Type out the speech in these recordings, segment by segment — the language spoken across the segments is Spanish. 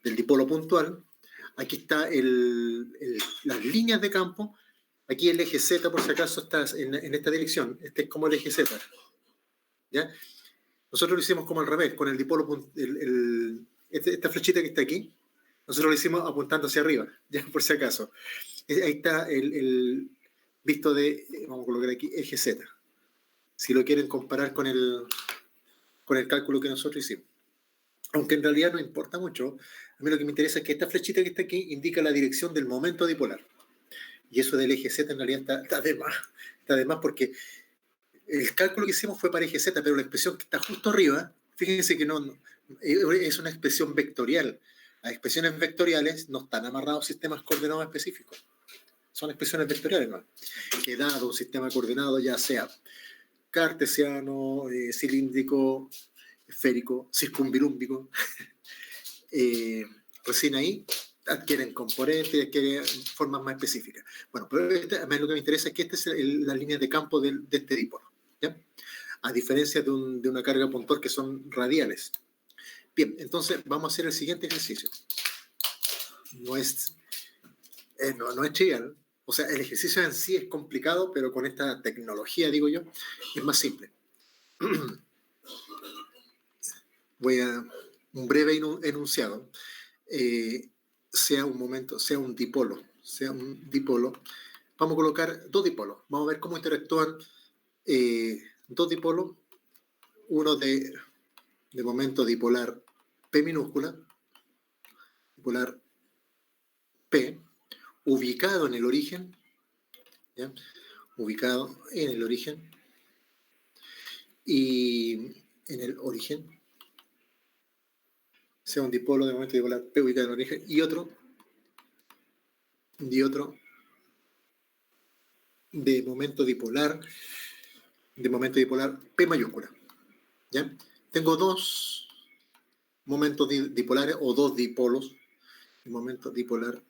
del dipolo puntual. Aquí está las líneas de campo. Aquí el eje Z, por si acaso, está en esta dirección. Este es como el eje Z. ¿Ya? Nosotros lo hicimos como al revés, con el dipolo, esta flechita que está aquí, nosotros lo hicimos apuntando hacia arriba, ya por si acaso. Ahí está el visto de, vamos a colocar aquí, eje Z. Si lo quieren comparar con el cálculo que nosotros hicimos. Aunque en realidad no importa mucho, a mí lo que me interesa es que esta flechita que está aquí indica la dirección del momento dipolar. Y eso del eje Z en realidad está de más. Está de más porque el cálculo que hicimos fue para eje Z, pero la expresión que está justo arriba, fíjense que no es una expresión vectorial. Las expresiones vectoriales no están amarrados a sistemas coordenados específicos. Son expresiones vectoriales, ¿no? Que dado un sistema coordenado, ya sea cartesiano, cilíndrico, esférico, circunvilúmbico, recién ahí adquieren componentes, adquieren formas más específicas. Bueno, pero a mí lo que me interesa es que esta es la línea de campo de este dipolo, ¿ya? A diferencia de una carga puntual que son radiales. Bien, entonces vamos a hacer el siguiente ejercicio. No es trivial. O sea, el ejercicio en sí es complicado, pero con esta tecnología, digo yo, es más simple. Voy a un breve enunciado. Sea un dipolo. Vamos a colocar dos dipolos. Vamos a ver cómo interactúan dos dipolos. Uno de momento dipolar P minúscula, dipolar P, ubicado en el origen, ¿ya? Ubicado en el origen, y en el origen, sea un dipolo de momento dipolar P ubicado en el origen, y otro de momento dipolar P mayúscula, ¿ya? Tengo dos momentos dipolares o dos dipolos. El momento dipolar,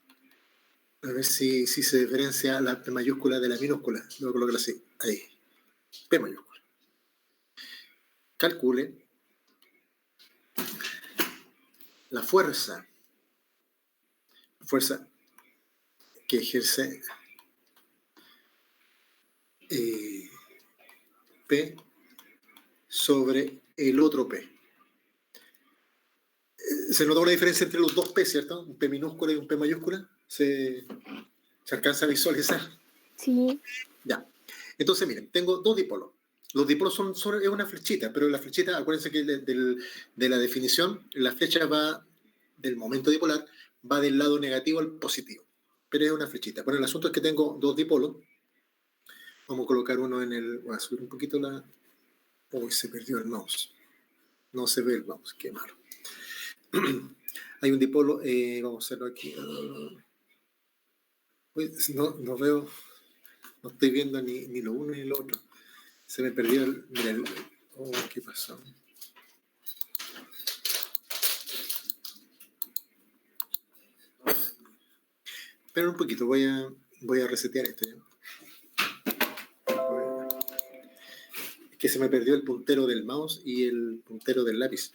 a ver si se diferencia la P mayúscula de la minúscula. Lo voy a colocar así, ahí, P mayúscula. Calcule la fuerza que ejerce P sobre el otro P. Se nota una diferencia entre los dos P, ¿cierto? Un P minúscula y un P mayúscula. ¿Se alcanza a visualizar? Sí. Ya. Entonces, miren, tengo dos dipolos. Los dipolos es una flechita, pero la flechita, acuérdense que de la definición, la flecha va del momento dipolar, va del lado negativo al positivo. Pero es una flechita. Bueno, el asunto es que tengo dos dipolos. Vamos a colocar uno en el... Voy a subir un poquito la... Uy, se perdió el mouse. No se ve el mouse, qué malo. Hay un dipolo, vamos a hacerlo aquí. Uy, no veo, no estoy viendo ni lo uno ni lo otro. Se me perdió oh, ¿qué pasó? Espera un poquito, voy a resetear esto ya. Es que se me perdió el puntero del mouse y el puntero del lápiz.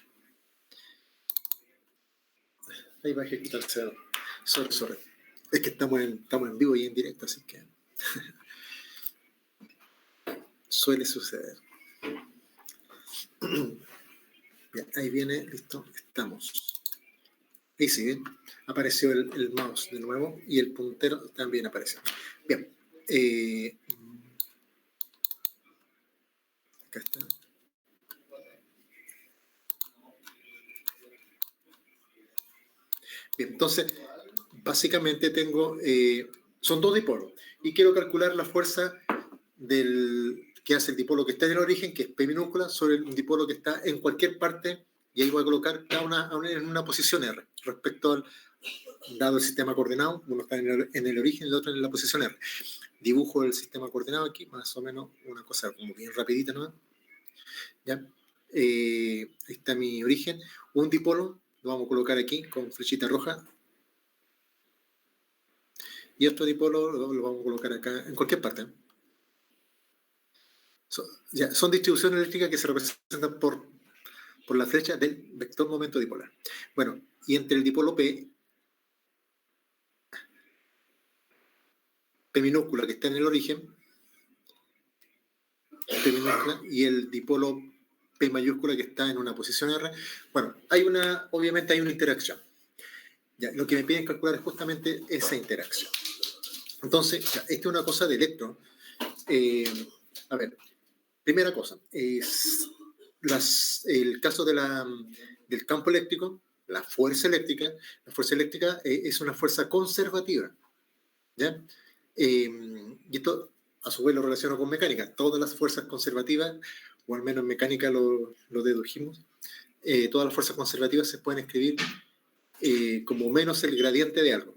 Ahí va a ejecutarse. Sorry. Es que estamos en vivo y en directo, así que suele suceder. Bien, ahí viene, listo, estamos. Ahí sí, ¿ven? Apareció el mouse de nuevo y el puntero también apareció. Bien, acá está. Bien, entonces, básicamente tengo, son dos dipolos y quiero calcular la fuerza que hace el dipolo que está en el origen, que es P minúscula, sobre un dipolo que está en cualquier parte, y ahí voy a colocar en una posición R, respecto dado el sistema coordenado, uno está en el origen y el otro en la posición R. Dibujo el sistema coordenado aquí, más o menos una cosa como bien rapidita, ¿no? ¿Ya? Ahí está mi origen. Un dipolo lo vamos a colocar aquí con flechita roja. Y otro dipolo lo vamos a colocar acá, en cualquier parte. Son distribuciones eléctricas que se representan por la flecha del vector momento dipolar. Bueno, y entre el dipolo P minúscula que está en el origen, P minúscula, y el dipolo P mayúscula que está en una posición R. Bueno, obviamente hay una interacción. Ya, lo que me piden calcular es justamente esa interacción. Entonces, ya, esta es una cosa de electro. A ver, primera cosa, es el caso del campo eléctrico, la fuerza eléctrica. La fuerza eléctrica es una fuerza conservativa, ¿ya? Y esto, a su vez, lo relaciono con mecánica. Todas las fuerzas conservativas, o al menos en mecánica lo dedujimos, todas las fuerzas conservativas se pueden escribir como menos el gradiente de algo.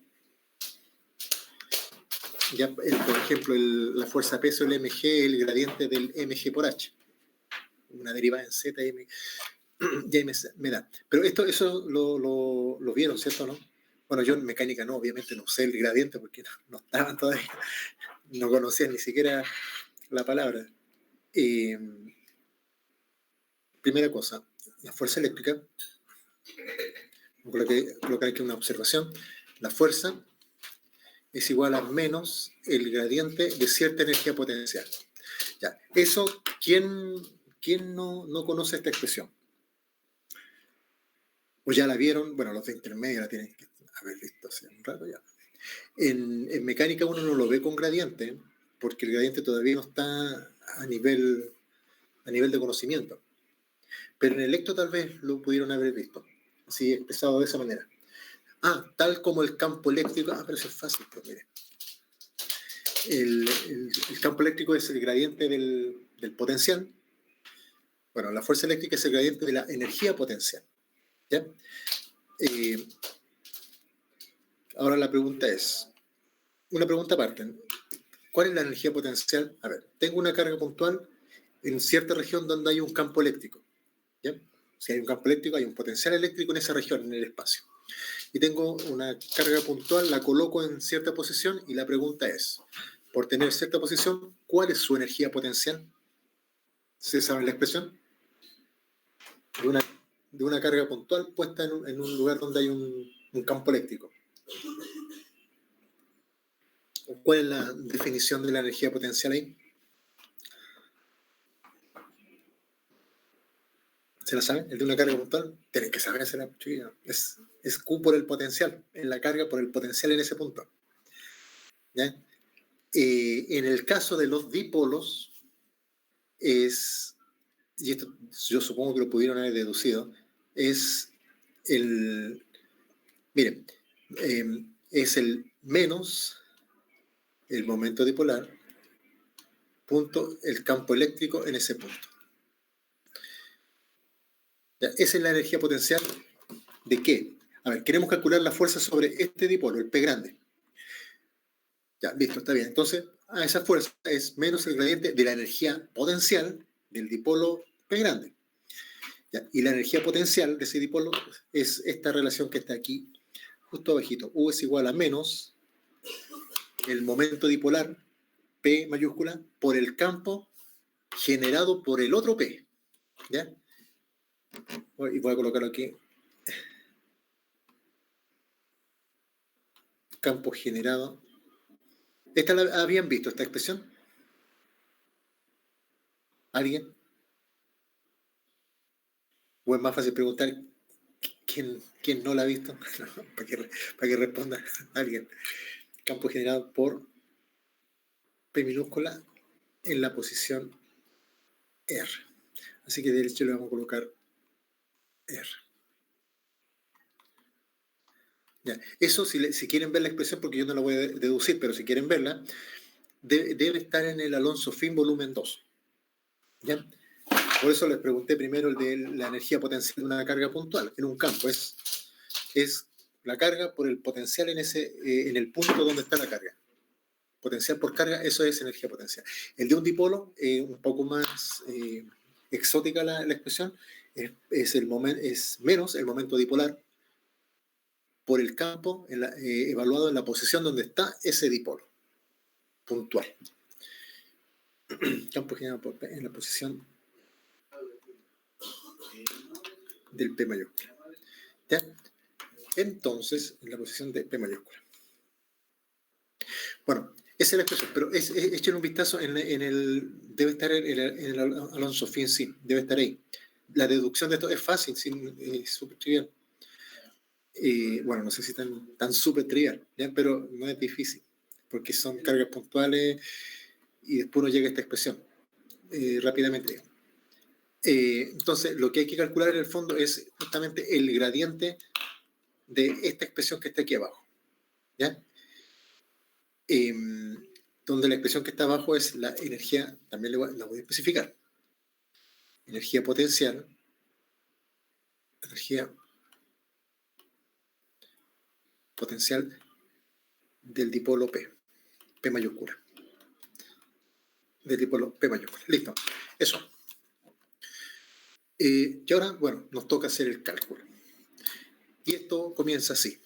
Ya, por ejemplo, la fuerza peso, el mg, el gradiente del mg por h. Una derivada en z y ya me da. Pero eso lo vieron, ¿cierto? ¿No? Bueno, yo en mecánica no, obviamente no sé el gradiente porque no estaban todavía, no conocían ni siquiera la palabra. Primera cosa, la fuerza eléctrica, colocar aquí una observación, la fuerza es igual a menos el gradiente de cierta energía potencial. Ya, eso, ¿quién no conoce esta expresión? O ya la vieron, bueno, los de intermedia la tienen que haber visto hace un rato ya. En mecánica uno no lo ve con gradiente, porque el gradiente todavía no está a nivel de conocimiento. Pero en electro tal vez lo pudieron haber visto, así expresado de esa manera. Tal como el campo eléctrico, pero eso es fácil, pues mire. El campo eléctrico es el gradiente del potencial. Bueno, la fuerza eléctrica es el gradiente de la energía potencial. ¿Ya? Ahora la pregunta es, una pregunta aparte, ¿cuál es la energía potencial? A ver, tengo una carga puntual en cierta región donde hay un campo eléctrico. ¿Ya? Si hay un campo eléctrico, hay un potencial eléctrico en esa región, en el espacio. Y tengo una carga puntual, la coloco en cierta posición y la pregunta es, por tener cierta posición, ¿cuál es su energía potencial? ¿Se sabe la expresión? De una carga puntual puesta en un lugar donde hay un campo eléctrico. ¿Cuál es la definición de la energía potencial ahí? ¿Se la saben? El de una carga puntual. Tienen que saber hacer la chiquilla. Es Q por el potencial, en la carga por el potencial en ese punto. ¿Ya? En el caso de los dipolos, y esto yo supongo que lo pudieron haber deducido, miren, es el menos el momento dipolar, punto, el campo eléctrico en ese punto. ¿Ya? Esa es la energía potencial de qué. A ver, queremos calcular la fuerza sobre este dipolo, el P grande. Ya, listo, está bien. Entonces, esa fuerza es menos el gradiente de la energía potencial del dipolo P grande. Ya, y la energía potencial de ese dipolo es esta relación que está aquí, justo abajito. U es igual a menos el momento dipolar, P mayúscula, por el campo generado por el otro P. ¿Ya? Y voy a colocarlo aquí. Campo generado. ¿Esta la habían visto, esta expresión? ¿Alguien? ¿O es más fácil preguntar quién no la ha visto? para que responda alguien. Campo generado por P minúscula en la posición R. Así que de derecho le vamos a colocar R. Ya. Eso, si quieren ver la expresión, porque yo no la voy a deducir, pero si quieren verla, debe estar en el Alonso Fin volumen 2. ¿Ya? Por eso les pregunté primero el de la energía potencial de una carga puntual en un campo. Es la carga por el potencial en el punto donde está la carga. Potencial por carga, eso es energía potencial. El de un dipolo, un poco más exótica la expresión, es menos el momento dipolar por el campo evaluado en la posición donde está ese dipolo puntual. Campo generado en la posición del P mayúscula. ¿Ya? entonces en la posición de P mayúscula. Bueno, esa es la expresión, pero echen un vistazo debe estar en el Alonso Fin, sí, debe estar ahí. La deducción de esto es fácil, es súper trivial. Bueno, no sé si tan súper trivial, ¿ya? Pero no es difícil, porque son cargas puntuales y después uno llega a esta expresión rápidamente. Entonces, lo que hay que calcular en el fondo es justamente el gradiente de esta expresión que está aquí abajo, ¿ya? Donde la expresión que está abajo es la energía, también la voy a especificar. Energía potencial, energía potencial del dipolo P mayúscula. Del dipolo P mayúscula. Listo. Eso. Y ahora, bueno, nos toca hacer el cálculo. Y esto comienza así.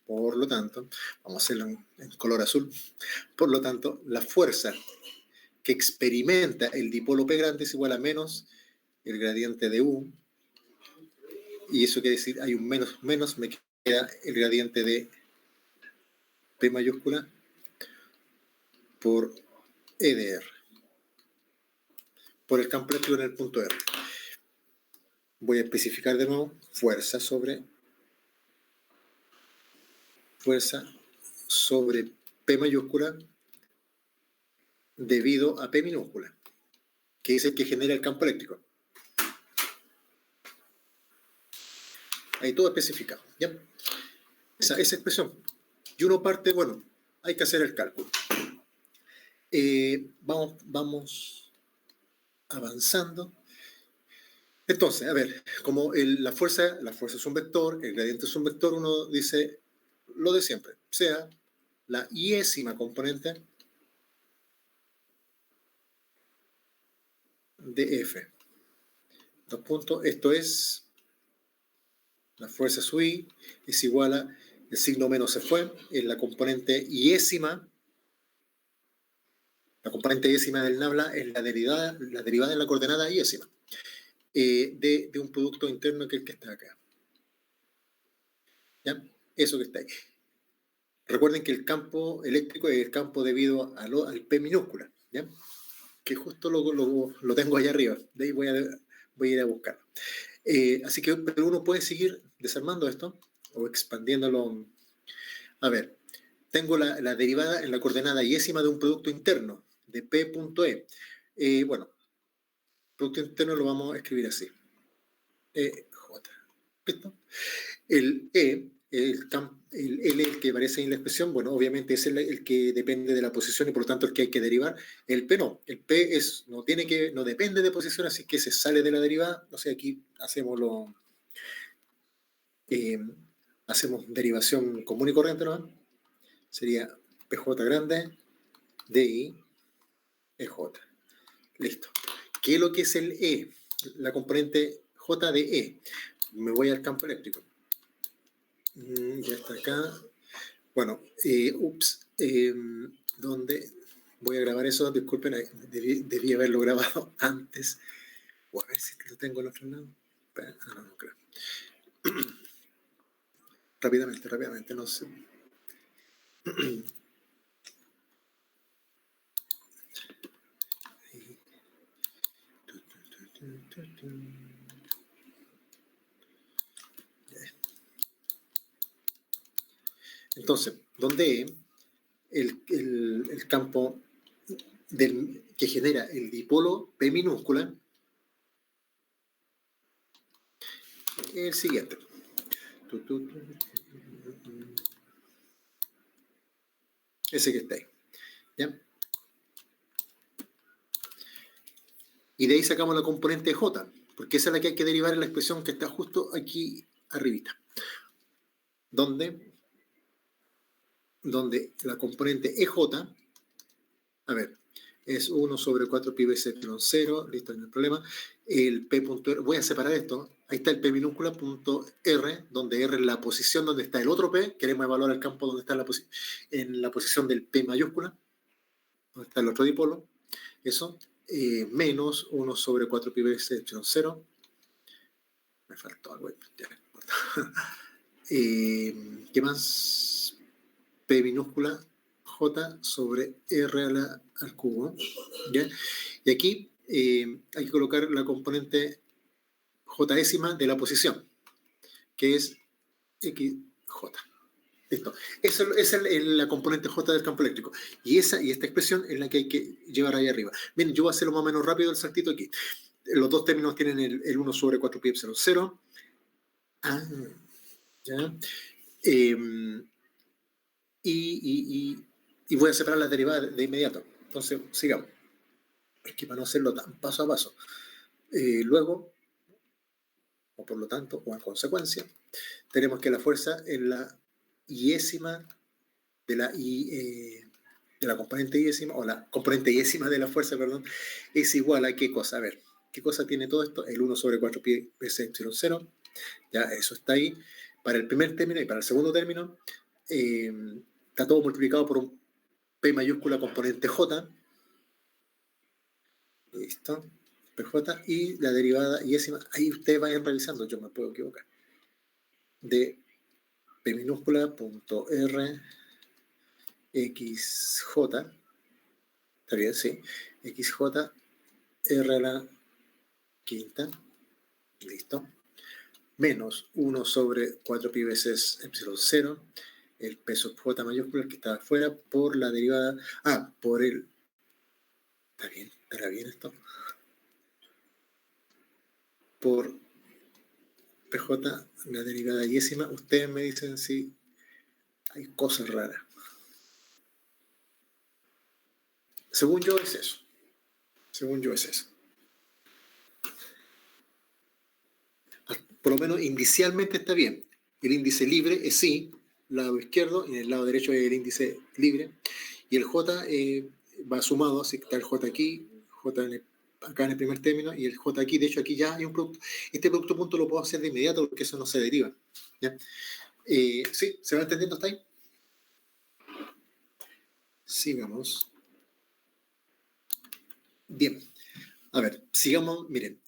Por lo tanto, vamos a hacerlo en color azul. Por lo tanto, la fuerza que experimenta el dipolo P grande es igual a menos el gradiente de U. Y eso quiere decir, hay un menos, me queda el gradiente de P mayúscula por E de R. Por el campo eléctrico en el punto R. Voy a especificar de nuevo fuerza sobre P mayúscula debido a P minúscula, que es el que genera el campo eléctrico. Ahí todo especificado, ¿ya? Esa expresión. Y uno parte, bueno, hay que hacer el cálculo. Vamos avanzando. Entonces, a ver, como la fuerza es un vector, el gradiente es un vector, uno dice lo de siempre, sea la iésima componente de F. Dos puntos, esto es la fuerza sub I es igual a, el signo menos se fue, en la componente iésima. La componente iésima del nabla es la derivada de la coordenada iésima de un producto interno que es el que está acá. ¿Ya? Eso que está ahí. Recuerden que el campo eléctrico es el campo debido al P minúscula, ¿ya? Que justo lo tengo allá arriba. De ahí voy a ir a buscarlo. Así que pero uno puede seguir desarmando esto o expandiéndolo. A ver, tengo la derivada en la coordenada iésima de un producto interno de P.E. Bueno, producto interno lo vamos a escribir así. J. ¿Listo? El E, el que aparece en la expresión, bueno, obviamente es el que depende de la posición y por lo tanto el que hay que derivar. El P no, el P no depende de posición, así que se sale de la derivada. O sea, aquí hacemos derivación común y corriente, ¿no? Sería PJ grande, DI, EJ. Listo. ¿Qué es lo que es el E? La componente J de E. Me voy al campo eléctrico. Ya está acá. Bueno, ¿dónde voy a grabar eso? Disculpen, debí haberlo grabado antes. O a ver si lo tengo al otro lado. No creo. Rápidamente, no sé. Entonces, donde el campo que genera el dipolo P minúscula es el siguiente. Ese que está ahí. ¿Ya? Y de ahí sacamos la componente J, porque esa es la que hay que derivar en la expresión que está justo aquí arribita. Donde la componente EJ, a ver, es 1 sobre 4 pi veces epsilon 0, listo, no hay problema. El P.R, voy a separar esto, ahí está el P minúscula punto R, donde R es la posición donde está el otro P, queremos evaluar el campo donde está en la posición del P mayúscula, donde está el otro dipolo, eso, menos 1 sobre 4 pi veces epsilon 0, me faltó algo, ¿Qué más? P minúscula J sobre R al cubo. ¿Ya? Y aquí hay que colocar la componente J décima de la posición, que es XJ. Listo. Esa es la componente J del campo eléctrico. Y esta expresión es la que hay que llevar ahí arriba. Bien, yo voy a hacerlo más o menos rápido el saltito aquí. Los dos términos tienen el 1 sobre 4 pi epsilon 0. Ah, ya. Eh, y voy a separar las derivadas de inmediato. Entonces, sigamos. Es que para no hacerlo tan paso a paso. Luego, o por lo tanto, o en consecuencia, tenemos que la fuerza en la iésima de la componente iésima, o la componente iésima de la fuerza, perdón, es igual a qué cosa. A ver, ¿qué cosa tiene todo esto? El 1 sobre 4 pi epsilon 0. Ya, eso está ahí. Para el primer término y para el segundo término, está todo multiplicado por un P mayúscula componente J. Listo. PJ y la derivada iésima. Ahí ustedes vayan revisando, yo me puedo equivocar. De P minúscula punto R XJ. Está bien, sí. XJ R a la quinta. Listo. Menos 1 sobre 4 pi veces epsilon 0. El peso J mayúscula que está afuera por la derivada. Por el. ¿Está bien? ¿Estará bien esto? Por PJ, la derivada iésima. Ustedes me dicen si hay cosas raras. Según yo es eso. Según yo es eso. Por lo menos inicialmente está bien. El índice libre es sí, lado izquierdo, y en el lado derecho es el índice libre. Y el J va sumado, así que está el J aquí, J acá en el primer término, y el J aquí. De hecho, aquí ya hay un producto. Este producto punto lo puedo hacer de inmediato porque eso no se deriva. ¿Ya? ¿Sí? ¿Se va entendiendo hasta ahí? Sigamos. Bien. A ver, sigamos. Miren,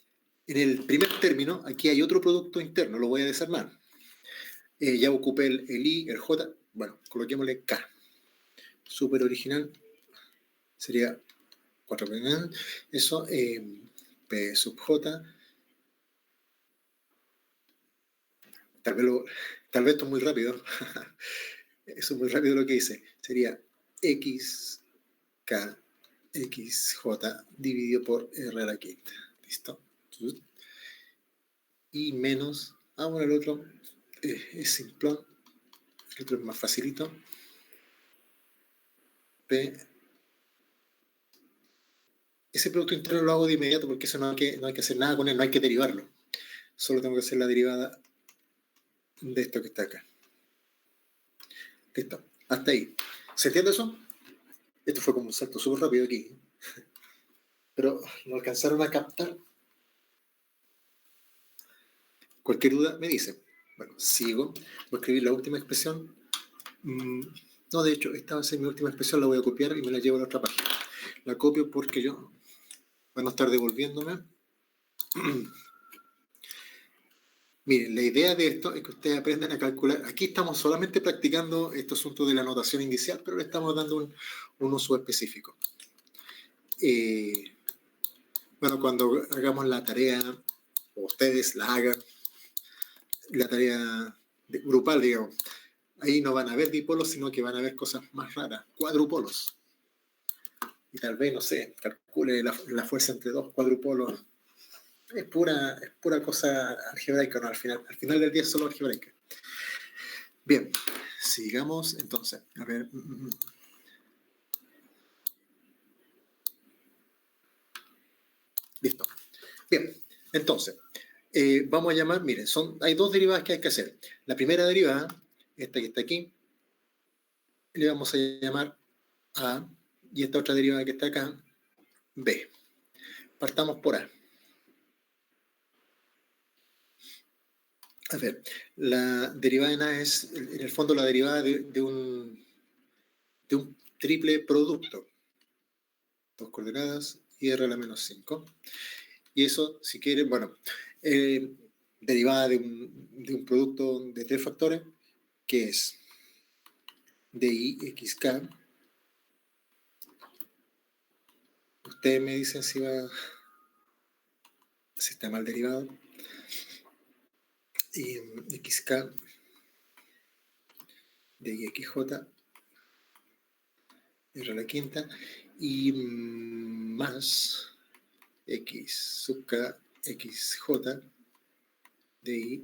en el primer término, aquí hay otro producto interno, lo voy a desarmar. Ya ocupé el I, el J, bueno, coloquémosle K. Súper original sería 4 eso, P sub J. Tal vez esto es muy rápido. Eso es muy rápido lo que hice. Sería X, K, X, J dividido por R a la quinta. ¿Listo? Y menos, bueno, el otro es simplón, el otro es más facilito. P. Ese producto interno lo hago de inmediato porque eso no hay que hacer nada con él, no hay que derivarlo. Solo tengo que hacer la derivada de esto que está acá. Listo. Hasta ahí. ¿Se entiende eso? Esto fue como un salto súper rápido aquí. Pero no alcanzaron a captar. Cualquier duda me dice. Bueno, sigo. Voy a escribir la última expresión. No, de hecho, esta va a ser mi última expresión. La voy a copiar y me la llevo a la otra página. La copio porque yo van a estar devolviéndome. Miren, la idea de esto es que ustedes aprendan a calcular. Aquí estamos solamente practicando este asunto de la notación inicial, pero le estamos dando un uso específico. Bueno, cuando hagamos la tarea, o ustedes la hagan, la tarea grupal, digamos, ahí no van a ver dipolos, sino que van a ver cosas más raras, cuadrupolos. Y tal vez, no sé, calcule la fuerza entre dos cuadrupolos. Es pura cosa algebraica, ¿no? Al final del día es solo algebraica. Bien, sigamos entonces. A ver. Listo. Bien, entonces, vamos a llamar, miren, hay dos derivadas que hay que hacer. La primera derivada, esta que está aquí, le vamos a llamar A, y esta otra derivada que está acá, B. Partamos por A. A ver, la derivada en A es, en el fondo, la derivada de un triple producto. Dos coordenadas y R a la menos 5. Y eso, si quieren, bueno, derivada de un producto de 3 factores, que es dIxk. Ustedes me dicen si está mal derivado. Y xk dIxj r a la quinta y más x sub k xj de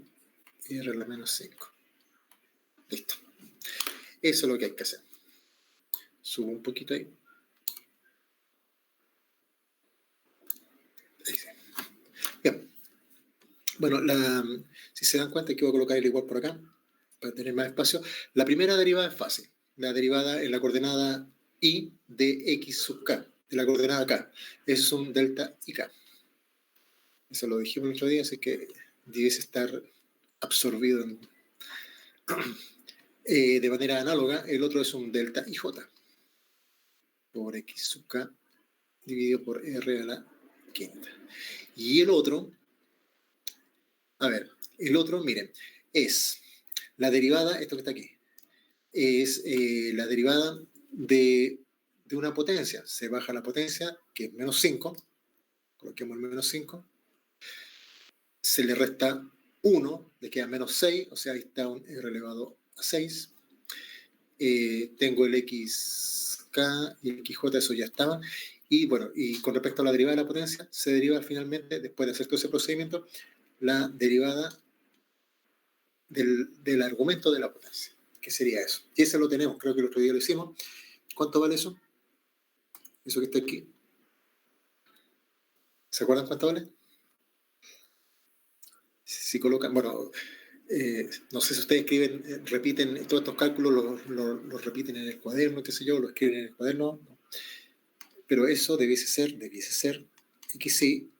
r a la menos 5. Listo. Eso es lo que hay que hacer. Subo un poquito ahí. Ahí sí. Bien. Bueno, si se dan cuenta que voy a colocar el igual por acá para tener más espacio. La primera derivada es fácil. La derivada en la coordenada y de x sub k, de la coordenada k. Eso es un delta y k. Eso lo dijimos el otro día, así que debiese estar absorbido de manera análoga. El otro es un delta ij por x sub k dividido por r a la quinta. Y el otro, miren, es la derivada, esto que está aquí, es la derivada de una potencia. Se baja la potencia, que es menos 5, coloquemos el menos 5, se le resta 1, le queda menos 6, o sea, ahí está un r elevado a 6. Tengo el xk y el xj, eso ya estaba. Y bueno, y con respecto a la derivada de la potencia, se deriva finalmente, después de hacer todo ese procedimiento, la derivada del argumento de la potencia, que sería eso. Y ese lo tenemos, creo que el otro día lo hicimos. ¿Cuánto vale eso? Eso que está aquí. ¿Se acuerdan cuánto vale? Si colocan, bueno, no sé si ustedes escriben, repiten todos estos cálculos, los repiten en el cuaderno, qué sé yo, lo escriben en el cuaderno, no. Pero eso debiese ser xy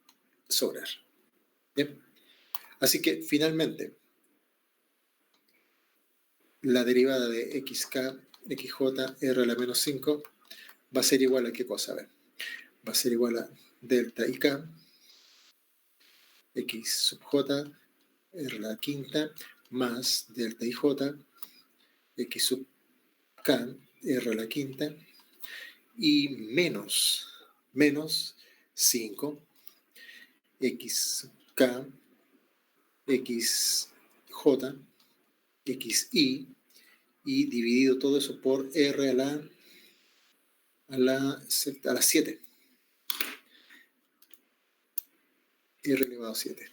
sobre r. ¿Bien? Así que finalmente, la derivada de xk, xj, r a la menos 5 va a ser igual a qué cosa, a ver, va a ser igual a delta ik, x sub j, r a la quinta, más delta ij, x sub k, r a la quinta, y menos 5, x sub k, xj, xy, y dividido todo eso por r a la 7. R elevado a 7.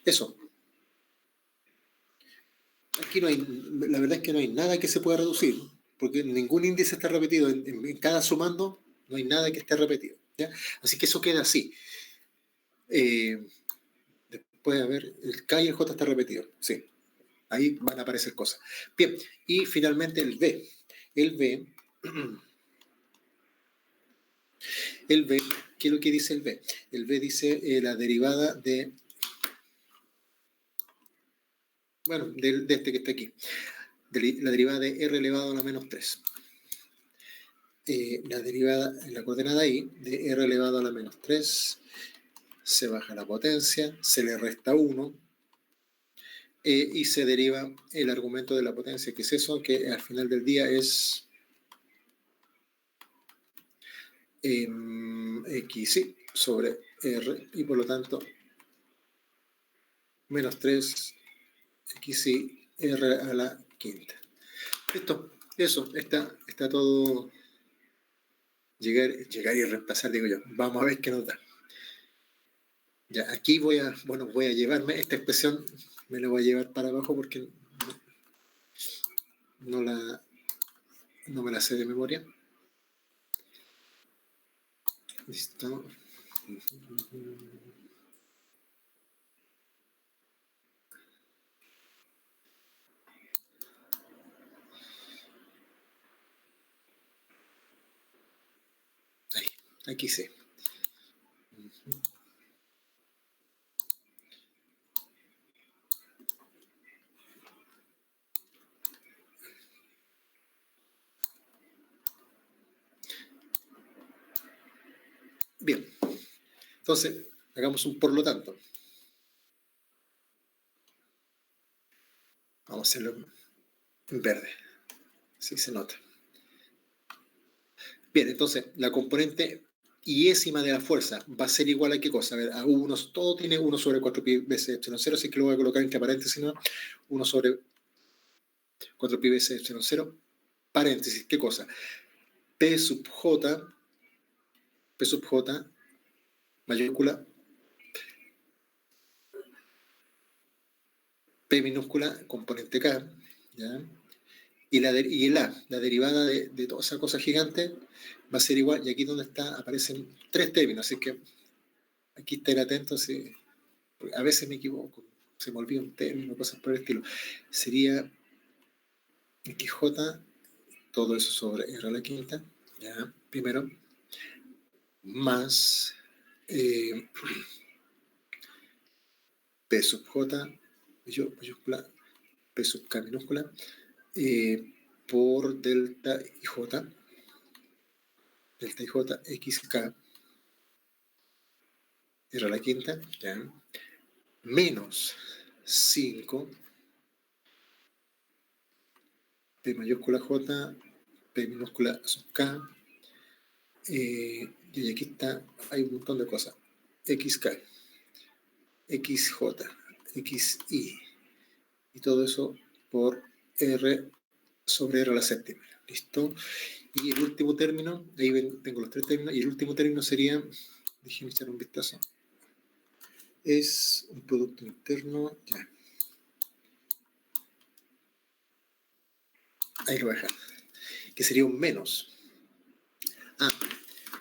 Eso. Aquí no hay, la verdad es que no hay nada que se pueda reducir, porque ningún índice está repetido. En cada sumando no hay nada que esté repetido. ¿Ya? Así que eso queda así. Después, a ver, el K y el J está repetido. Sí. Ahí van a aparecer cosas. Bien, y finalmente el B. El B, ¿qué es lo que dice el B? El B dice la derivada de, bueno, de este que está aquí. La derivada de r elevado a la menos 3. La derivada en la coordenada y de r elevado a la menos 3, se baja la potencia, se le resta 1, y se deriva el argumento de la potencia, que es eso, que al final del día es xy sobre r, y por lo tanto menos 3 xy r a la quinta. Listo, eso, está todo. Llegar y reemplazar, digo yo. Vamos a ver qué nos da. Ya, aquí voy a llevarme esta expresión, me la voy a llevar para abajo porque no me la sé de memoria. Listo. Ahí, aquí sí. Bien, entonces hagamos un por lo tanto. Vamos a hacerlo en verde. Así se nota. Bien, entonces la componente iésima de la fuerza va a ser igual a qué cosa. A ver, a 1, todo tiene 1 sobre 4 pi veces epsilon 0, así que lo voy a colocar entre paréntesis, ¿no? 1 sobre 4 pi veces epsilon 0, paréntesis, ¿qué cosa? P sub J mayúscula, P minúscula, componente K, ¿ya? Y la derivada de toda esa cosa gigante va a ser igual, y aquí donde está aparecen 3 términos, así que aquí estén atentos, a veces me equivoco, se me olvida un término, cosas por el estilo. Sería XJ, todo eso sobre R a la quinta, ¿ya? Primero, más P sub J, mayúscula, P sub K minúscula, por delta IJ, XK, R a la quinta, ¿ya? Menos 5, P mayúscula J, P minúscula sub K, y aquí está, hay un montón de cosas, XK, XJ, XI, y todo eso por R sobre R a la séptima. ¿Listo? Y el último término, ahí tengo los 3 términos, y el último término sería, déjenme echar un vistazo, es un producto interno, ya. Ahí lo voy a dejar, que sería un menos.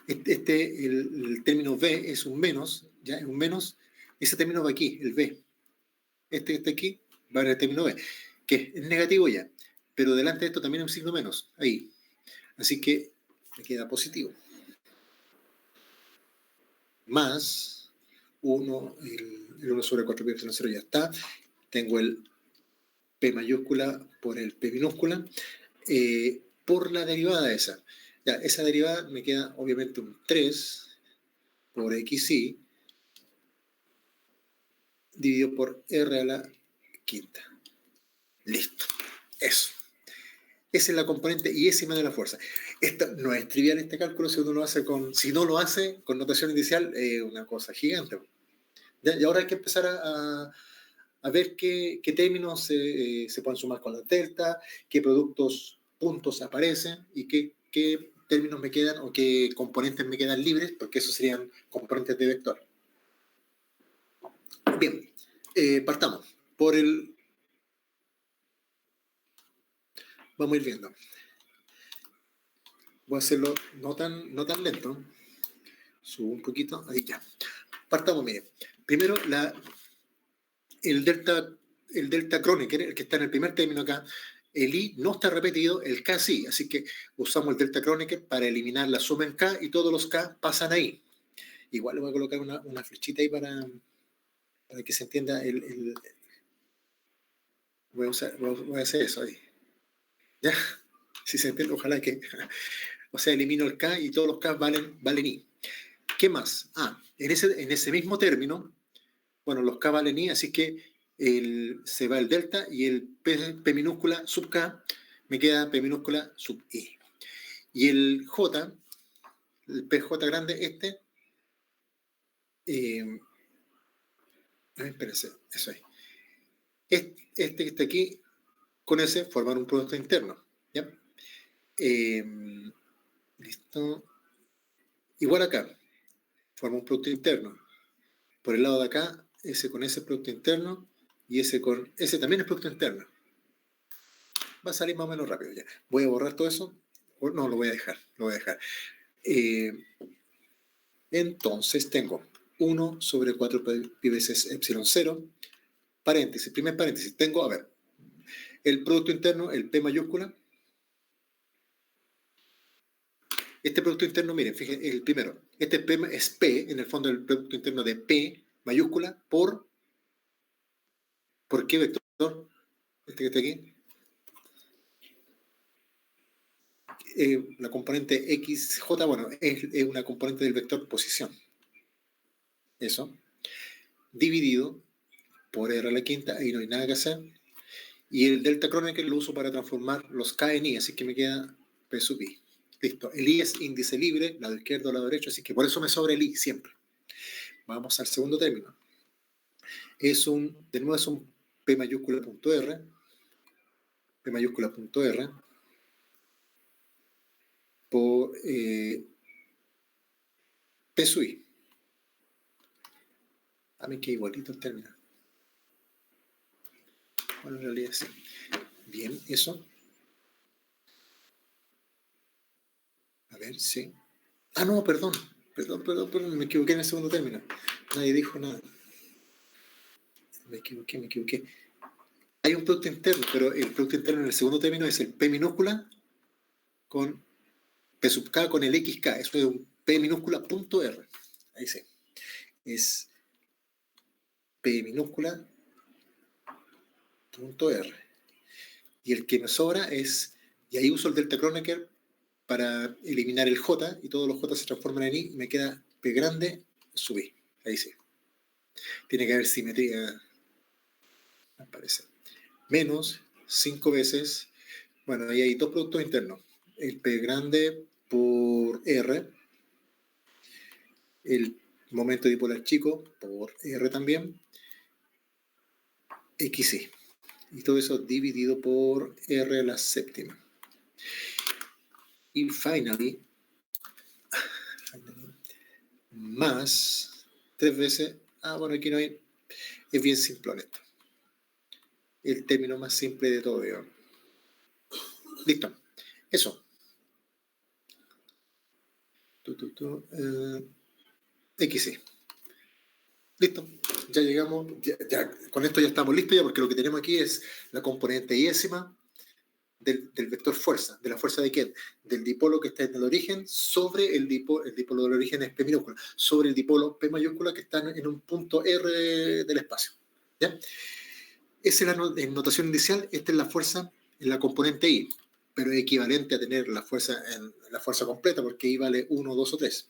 El término B es un menos, ya, es un menos, ese término va aquí, el B. Este que está aquí va en el término B, que es negativo ya, pero delante de esto también hay un signo menos, ahí. Así que me queda positivo. Más 1, el 1 sobre 4 pi epsilon 0 ya está. Tengo el P mayúscula por el P minúscula, por la derivada esa. Ya, esa derivada me queda obviamente un 3 por XY dividido por R a la quinta. Listo. Eso. Esa es la componente iésima de la fuerza. No es trivial este cálculo si uno lo hace si no lo hace con notación inicial, es una cosa gigante. Y ahora hay que empezar a ver qué términos se pueden sumar con la delta, qué productos, puntos aparecen y qué términos me quedan o qué componentes me quedan libres, porque esos serían componentes de vector. Bien, partamos por el... Vamos a ir viendo. Voy a hacerlo no tan lento. Subo un poquito, ahí ya. Partamos, mire. Primero, el delta Kronecker, el que está en el primer término acá, el I no está repetido, el K sí, así que usamos el delta Kronecker para eliminar la suma en K y todos los K pasan ahí. Igual le voy a colocar una flechita ahí para que se entienda voy a hacer eso ahí. ¿Ya? Si se entiende, ojalá que... O sea, elimino el K y todos los K valen I. ¿Qué más? En ese mismo término, bueno, los K valen I, así que se va el delta y el P minúscula sub K, me queda P minúscula sub I. Y el J, el PJ grande, espérense, eso ahí. Este que está aquí, con ese forman un producto interno. ¿Ya? Listo. Igual acá, forma un producto interno. Por el lado de acá, ese con ese producto interno y ese con ese también es producto interno. Va a salir más o menos rápido ya. Voy a borrar todo eso. No, lo voy a dejar. Entonces tengo 1 sobre 4 pi veces epsilon 0, paréntesis, primer paréntesis. Tengo, a ver, el producto interno, el P mayúscula. Este producto interno, miren, fíjense, el primero. Este P es P, en el fondo el producto interno de P mayúscula ¿por qué vector? Este que está aquí. La componente XJ, bueno, es una componente del vector posición. Eso. Dividido por R a la quinta, ahí no hay nada que hacer. Y el delta Kronecker lo uso para transformar los K en I, así que me queda P sub I. Listo. El I es índice libre, lado izquierdo, lado derecho, así que por eso me sobra el I siempre. Vamos al segundo término. De nuevo es un P mayúscula punto R, P mayúscula punto R, por P sub I. A mí que igualito el término. Bueno, en realidad sí. Bien, eso. A ver, sí. Ah, no, perdón, me equivoqué en el segundo término. Nadie dijo nada. Me equivoqué. Hay un producto interno, pero el producto interno en el segundo término es el P minúscula con P sub K con el XK. Eso es un P minúscula punto R. Ahí sí. Es P minúscula punto R. Y el que me sobra es, y ahí uso el delta Kronecker para eliminar el J, y todos los J se transforman en I, y me queda P grande sub I. Ahí sí. Tiene que haber simetría, me parece. Menos 5 veces, bueno, ahí hay dos productos internos. El P grande por R, el momento dipolar chico por R también, XY. Y todo eso dividido por R a la séptima. Y finally, más 3 veces, bueno, aquí no hay, es bien simplón esto. El término más simple de todo, digamos. Listo. Eso. XY. Listo, ya llegamos, ya, con esto ya estamos listos ya, porque lo que tenemos aquí es la componente iésima del vector fuerza, de la fuerza de Kent, del dipolo que está en el origen sobre el dipolo del origen es P minúscula, sobre el dipolo P mayúscula que está en un punto R del espacio. ¿Ya? Esa es la notación inicial, esta es la fuerza en la componente I, pero es equivalente a tener la fuerza en la fuerza completa, porque I vale 1, 2 o 3.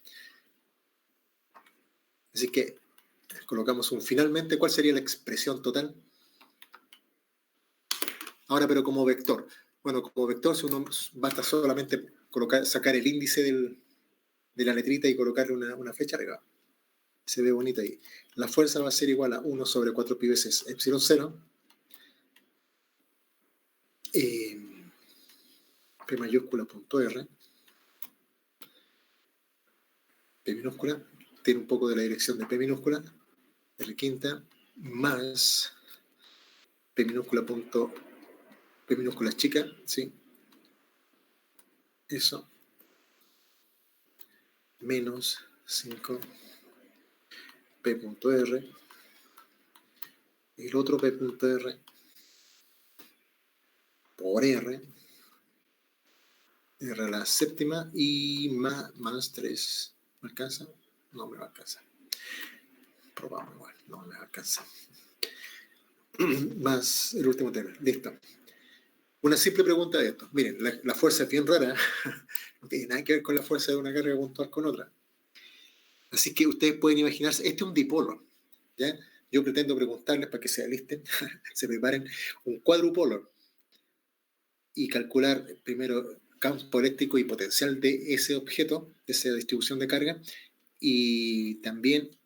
Así que colocamos un finalmente. ¿Cuál sería la expresión total? Ahora, pero como vector. Bueno, como vector, si uno basta solamente sacar el índice de la letrita y colocarle una flecha arriba. Se ve bonito ahí. La fuerza va a ser igual a 1 sobre 4 pi veces epsilon 0. P mayúscula punto R. P minúscula. Tiene un poco de la dirección de P minúscula. R quinta. Más P minúscula punto P minúscula chica, ¿sí? Eso. Menos 5 P.R. El otro P.R. por R. R a la séptima y más 3. ¿Me alcanza? No me va a alcanzar. Probamos igual. No me va a alcanzar. Más el último término. Listo. Una simple pregunta de esto. Miren, la fuerza es bien rara. No tiene nada que ver con la fuerza de una carga puntual con otra. Así que ustedes pueden imaginarse, este es un dipolo. ¿Ya? Yo pretendo preguntarles para que se alisten, se preparen un cuadrupolo y calcular primero campo eléctrico y potencial de ese objeto, de esa distribución de carga, y también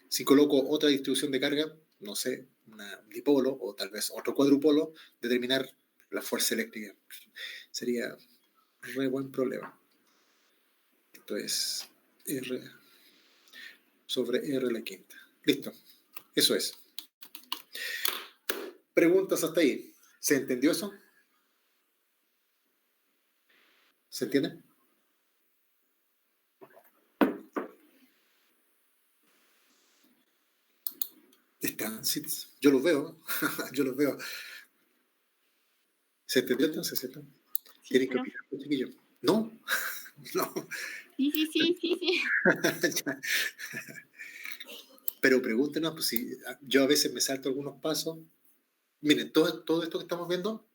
si coloco otra distribución de carga, no sé, un dipolo o tal vez otro cuadrupolo, determinar la fuerza eléctrica. Sería re buen problema. Entonces, R sobre R a la quinta. Listo, eso es. Preguntas hasta ahí. ¿Se entendió eso? ¿Se entiende? Está, sí, yo los veo, yo los veo. ¿Se entendió entonces, cierto? Sí, ¿Tienen que pero... opinar, chiquillo? ¿No? No. Sí. Pero pregúntenos, pues si yo a veces me salto algunos pasos. Miren, todo esto que estamos viendo,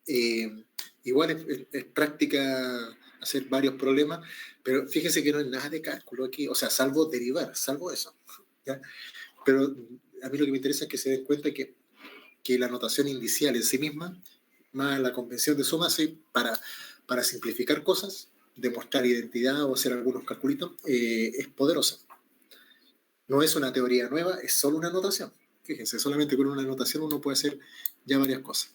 igual es práctica hacer varios problemas, pero fíjense que no es nada de cálculo aquí, o sea, salvo derivar, salvo eso. ¿Ya? Pero a mí lo que me interesa es que se den cuenta que que la notación indicial en sí misma, más la convención de suma, sí, para simplificar cosas, demostrar identidad o hacer algunos calculitos, es poderosa. No es una teoría nueva, es solo una notación. Fíjense, solamente con una notación uno puede hacer ya varias cosas.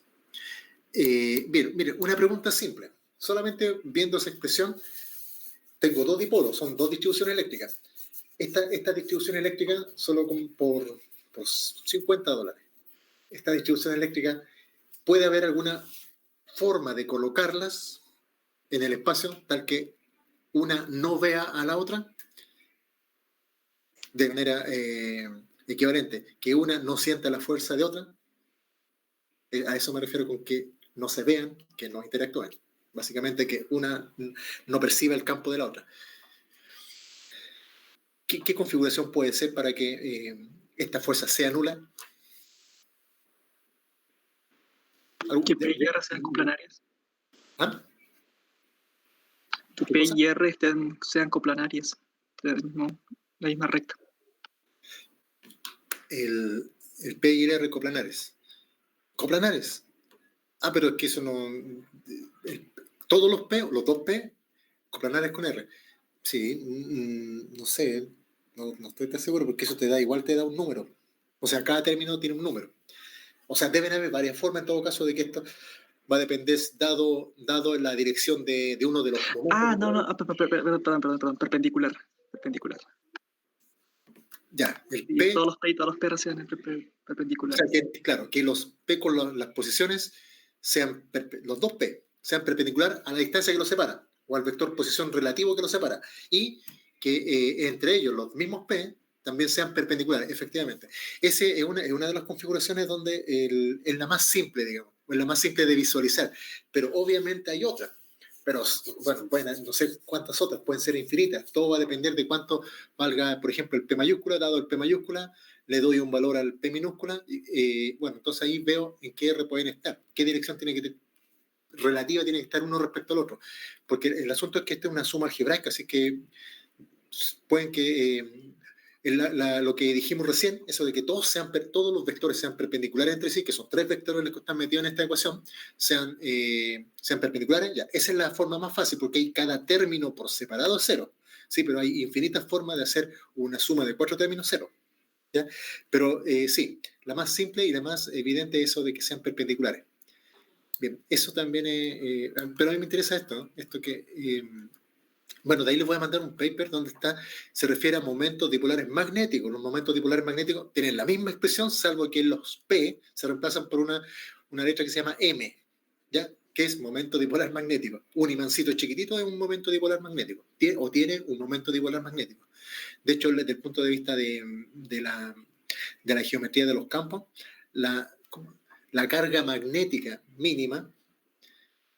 Bien, mire, una pregunta simple. Solamente viendo esa expresión, tengo dos dipolos, son dos distribuciones eléctricas. Esta distribución eléctrica, solo por $50, esta distribución eléctrica, ¿puede haber alguna forma de colocarlas en el espacio tal que una no vea a la otra de manera equivalente, que una no sienta la fuerza de otra? A eso me refiero con que no se vean, que no interactúen. Básicamente que una no perciba el campo de la otra. ¿Qué configuración puede ser para que esta fuerza sea nula? Que P y R sean coplanarias. ¿Ah? Que P y R sean coplanarias. De la misma recta. El P y el R coplanares. ¿Coplanares? Ah, pero es que eso no... todos los P, los dos P, coplanares con R. Sí, no sé, no estoy tan seguro porque eso igual te da un número. O sea, cada término tiene un número. O sea, deben haber varias formas en todo caso de que esto va a depender dado en la dirección de uno de los momentos. Perdón, perpendicular. Ya, el Y P... todos los P y todos los PR sean perpendiculares. O sea, claro, que los P con las posiciones sean, los dos P sean perpendicular a la distancia que los separa, o al vector posición relativo que los separa, y que entre ellos los mismos P también sean perpendiculares, efectivamente. Esa es una de las configuraciones donde es la más simple, digamos, es la más simple de visualizar, pero obviamente hay otras. Pero bueno, no sé cuántas otras, pueden ser infinitas. Todo va a depender de cuánto valga, por ejemplo, el P mayúscula. Dado el P mayúscula, le doy un valor al P minúscula. Bueno, entonces ahí veo en qué R pueden estar, qué dirección relativa tiene que estar uno respecto al otro. Porque el asunto es que esta es una suma algebraica, así que pueden que lo que dijimos recién, eso de que todos los vectores sean perpendiculares entre sí, que son tres vectores los que están metidos en esta ecuación, sean perpendiculares, ya, esa es la forma más fácil, porque hay cada término por separado es cero, sí, pero hay infinitas formas de hacer una suma de 4 términos cero, ¿ya? Pero sí, la más simple y la más evidente es eso de que sean perpendiculares. Bien, eso también es, pero a mí me interesa esto, ¿no? Esto que... bueno, de ahí les voy a mandar un paper donde se refiere a momentos dipolares magnéticos. Los momentos dipolares magnéticos tienen la misma expresión, salvo que los P se reemplazan por una letra que se llama M, ¿ya? Que es momento dipolar magnético. Un imancito chiquitito es un momento dipolar magnético, tiene un momento dipolar magnético. De hecho, desde el punto de vista de la geometría de los campos, la carga magnética mínima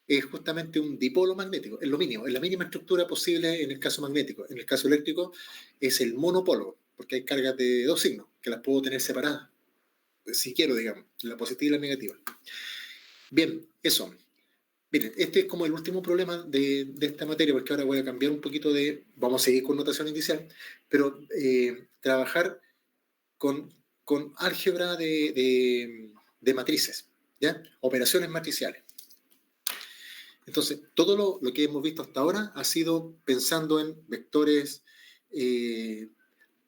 es justamente un dipolo magnético, es lo mínimo, es la mínima estructura posible en el caso magnético. En el caso eléctrico es el monopolo, porque hay cargas de dos signos, que las puedo tener separadas, si quiero, digamos, la positiva y la negativa. Bien, eso. Miren, este es como el último problema de esta materia, porque ahora voy a cambiar un poquito vamos a seguir con notación inicial, pero trabajar con álgebra de matrices, ¿ya? Operaciones matriciales. Entonces, todo lo que hemos visto hasta ahora ha sido pensando en vectores,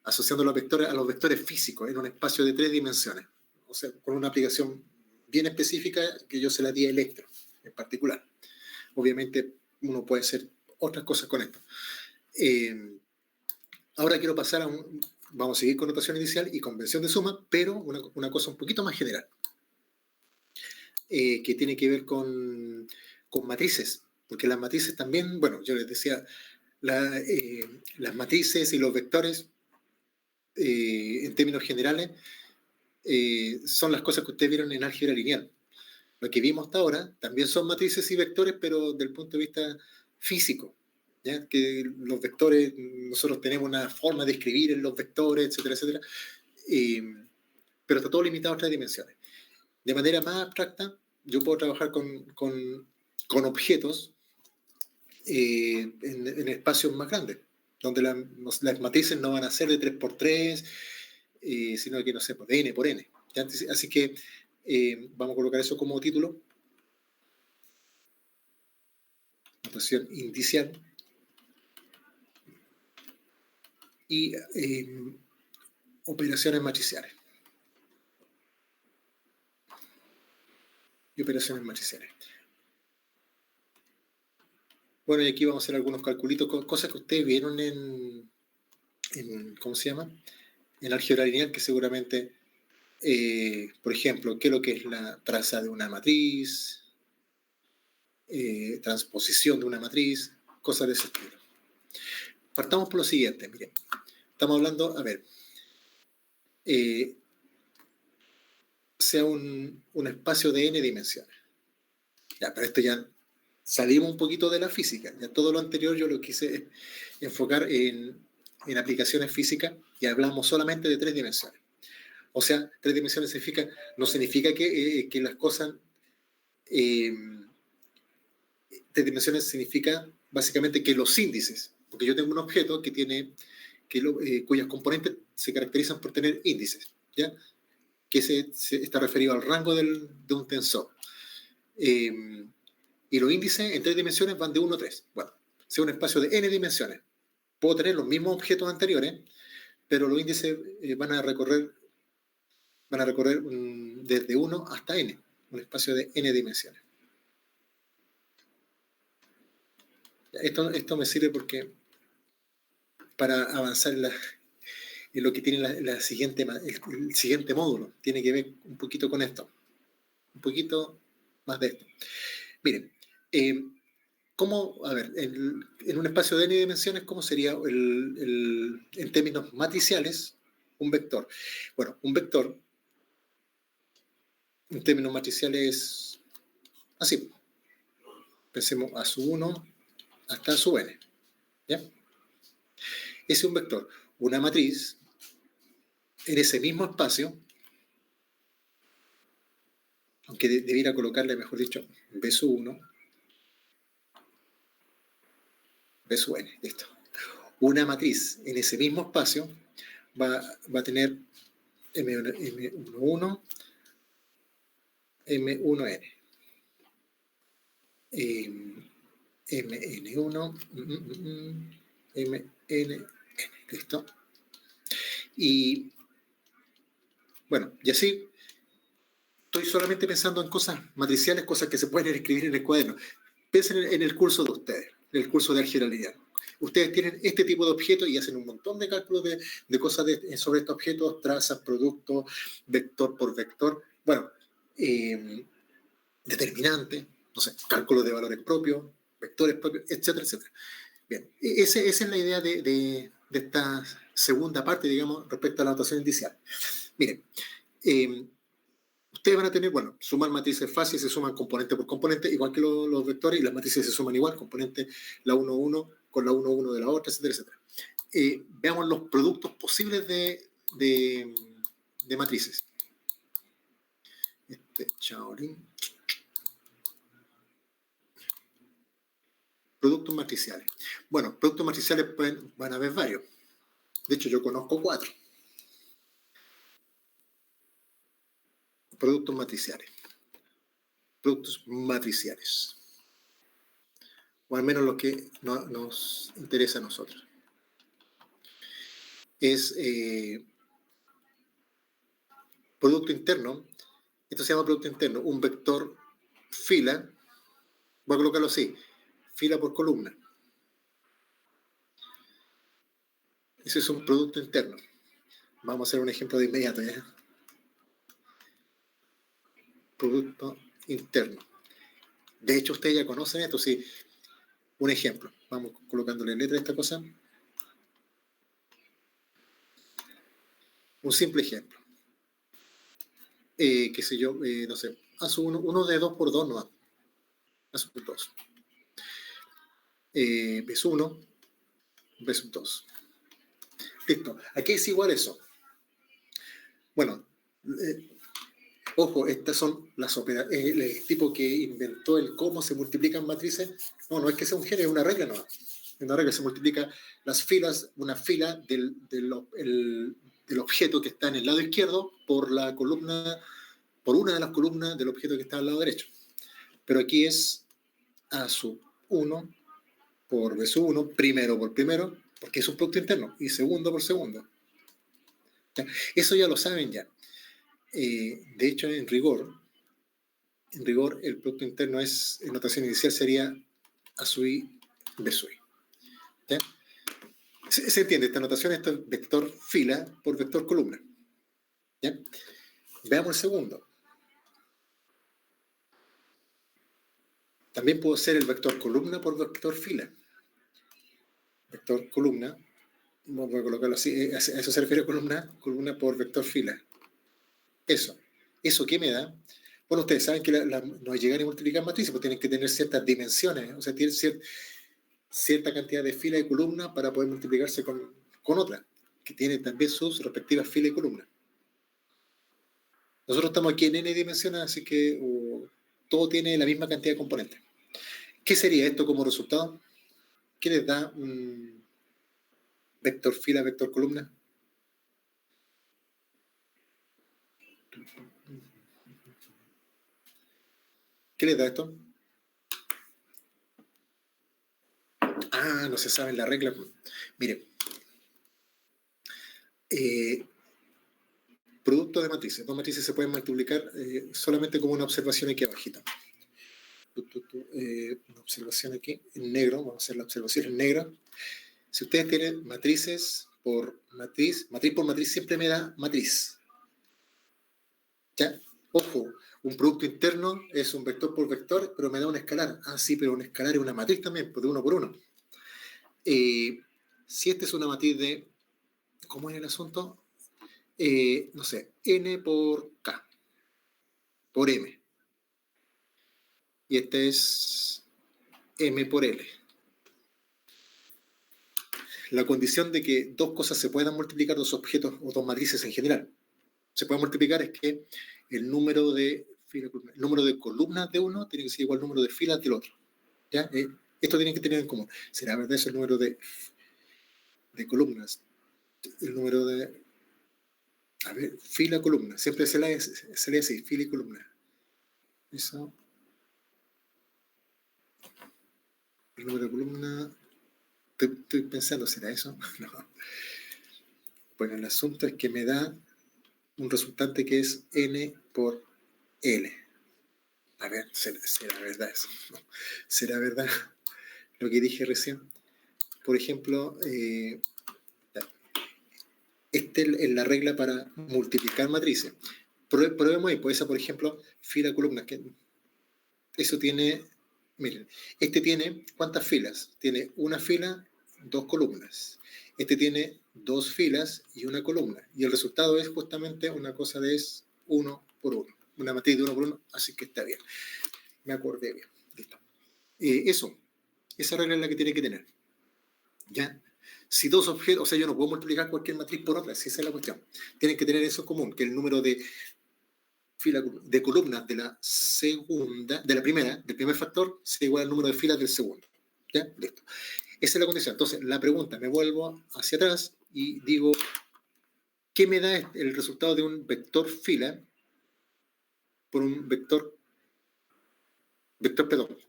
asociando los vectores a los vectores físicos en un espacio de 3 dimensiones. O sea, con una aplicación bien específica que yo se la di a Electro en particular. Obviamente, uno puede hacer otras cosas con esto. Ahora quiero pasar vamos a seguir con notación inicial y convención de suma, pero una cosa un poquito más general, que tiene que ver con matrices, porque las matrices también, bueno, yo les decía, las matrices y los vectores, en términos generales, son las cosas que ustedes vieron en álgebra lineal. Lo que vimos hasta ahora también son matrices y vectores, pero del punto de vista físico, ¿ya? Que los vectores, nosotros tenemos una forma de escribir en los vectores, etcétera, etcétera, pero está todo limitado a 3 dimensiones. De manera más abstracta, yo puedo trabajar con objetos en espacios más grandes, donde las matrices no van a ser de 3 por 3, sino que, no sé, de n por n. Así que Vamos a colocar eso como título. Notación indicial. Y operaciones matriciales. Bueno, y aquí vamos a hacer algunos calculitos, cosas que ustedes vieron en ¿cómo se llama? En álgebra lineal, que seguramente, por ejemplo, qué es lo que es la traza de una matriz, transposición de una matriz, cosas de ese estilo. Partamos por lo siguiente, miren. Estamos hablando, a ver, sea un espacio de n dimensiones. Ya, pero esto ya salimos un poquito de la física. Ya todo lo anterior yo lo quise enfocar en aplicaciones físicas y hablamos solamente de 3 dimensiones. O sea, 3 dimensiones no significa que las cosas... 3 dimensiones significa básicamente que los índices, porque yo tengo un objeto que tiene, cuyas componentes se caracterizan por tener índices, ¿ya? Que se está referido al rango de un tensor. Y los índices en 3 dimensiones van de 1 a 3. Bueno, sea un espacio de n dimensiones. Puedo tener los mismos objetos anteriores, pero los índices van a recorrer desde 1 hasta n, un espacio de n dimensiones. Esto me sirve porque para avanzar en lo que tiene el siguiente módulo, tiene que ver un poquito con esto, un poquito más de esto. Miren, ¿cómo, a ver, en un espacio de n dimensiones, cómo sería en términos matriciales un vector? Bueno, un vector en términos matriciales es así. Pensemos a sub 1 hasta a sub n. ¿Ya? Ese es un vector. Una matriz en ese mismo espacio, aunque debiera colocarle, mejor dicho, b sub 1, b sub n, listo. Una matriz en ese mismo espacio va a tener M11, M1n, MN1, MNN, listo. Y bueno, y así estoy solamente pensando en cosas matriciales, cosas que se pueden escribir en el cuaderno. Piensen en el curso de ustedes, en el curso de álgebra lineal. Ustedes tienen este tipo de objetos y hacen un montón de cálculos de cosas sobre estos objetos, trazas, productos, vector por vector. Bueno, determinante, no sé, cálculos de valores propios, vectores propios, etcétera, etcétera. Bien, esa es la idea de esta segunda parte, digamos, respecto a la notación indicial. Miren, ustedes van a tener, bueno, sumar matrices fáciles, se suman componente por componente, igual que los vectores, y las matrices se suman igual, componente la 1,1 con la 1,1 de la otra, etcétera, etcétera. Veamos los productos posibles de matrices. Productos matriciales. Bueno, productos matriciales van a haber varios. De hecho, yo conozco 4. Productos matriciales. Productos matriciales. O al menos lo que nos interesa a nosotros. Es producto interno. Esto se llama producto interno. Un vector fila. Voy a colocarlo así. Fila por columna. Ese es un producto interno. Vamos a hacer un ejemplo de inmediato, ¿ya? Producto interno. De hecho, ustedes ya conocen esto, sí. Un ejemplo. Vamos colocándole letra a esta cosa. Un simple ejemplo. Qué sé yo, no sé. Haz uno de 2 por 2 no. Haz un 2. Ves 1, ves 2. Listo. Aquí es igual eso. Bueno, ojo, estas son las operaciones. El tipo que inventó el cómo se multiplican matrices, no es que sea un genio, es una regla, no. Es una regla, se multiplica las filas, una fila del objeto que está en el lado izquierdo por la columna por una de las columnas del objeto que está al lado derecho. Pero aquí es A sub 1 por B sub 1, primero por primero, porque es un producto interno, y segundo por segundo. ¿Ya? Eso ya lo saben ya. De hecho, en rigor, el producto interno es, en notación inicial sería A sub I, B sub I. ¿Ya? ¿Se entiende? Esta notación, esto es vector fila por vector columna. ¿Ya? Veamos el segundo. También puedo hacer el vector columna por vector fila. Vector columna, vamos a colocarlo así, a eso se refiere columna por vector fila. Eso. ¿Eso qué me da? Bueno, ustedes saben que no llegar a multiplicar matrices, pues tienen que tener ciertas dimensiones, o sea, tienen cierta cantidad de fila y columna para poder multiplicarse con otra, que tiene también sus respectivas filas y columnas. Nosotros estamos aquí en n dimensiones, así que todo tiene la misma cantidad de componentes. ¿Qué sería esto como resultado? ¿Qué les da un vector fila, vector columna? ¿Qué les da esto? Ah, no se sabe la regla. Miren. Producto de matrices. Dos matrices se pueden multiplicar solamente como una observación aquí abajito. Una observación aquí en negro. Vamos a hacer la observación en negro. Si ustedes tienen matrices por matriz por matriz siempre me da matriz. ¿Ya? Ojo, un producto interno es un vector por vector, pero me da un escalar. Ah, sí, pero un escalar es una matriz también, pues de uno por uno. Si esta es una matriz de, ¿cómo es el asunto? No sé, n por k, por m. Y este es m por l. La condición de que dos cosas se puedan multiplicar, dos objetos o dos matrices en general, se pueden multiplicar es que el número de columnas de uno tiene que ser igual al número de filas del otro. ¿Ya? Esto tienen que tener en común. ¿Será verdad eso el número de columnas? El número de... A ver, fila, columna. Siempre se lee así, fila y columna. Eso. El número de columna... Estoy pensando, ¿será eso? No. Bueno, el asunto es que me da un resultante que es n por l. A ver, ¿será verdad eso? No. ¿Será verdad lo que dije recién? Por ejemplo, esta es la regla para multiplicar matrices. Probemos ahí, pues esa, por ejemplo, fila, columna. Eso tiene, miren, este tiene, ¿cuántas filas? Tiene una fila, dos columnas. Este tiene dos filas y una columna. Y el resultado es justamente una cosa de es uno por uno. Una matriz de uno por uno, así que está bien. Me acordé bien. Listo. Esa regla es la que tiene que tener. ¿Ya? Si dos objetos, o sea, yo no puedo multiplicar cualquier matriz por otra, si esa es la cuestión. Tienen que tener eso en común, que el número de columnas de la segunda, de la primera, del primer factor, sea igual al número de filas del segundo. ¿Ya? Listo. Esa es la condición. Entonces, la pregunta, me vuelvo hacia atrás y digo, ¿qué me da el resultado de un vector fila por un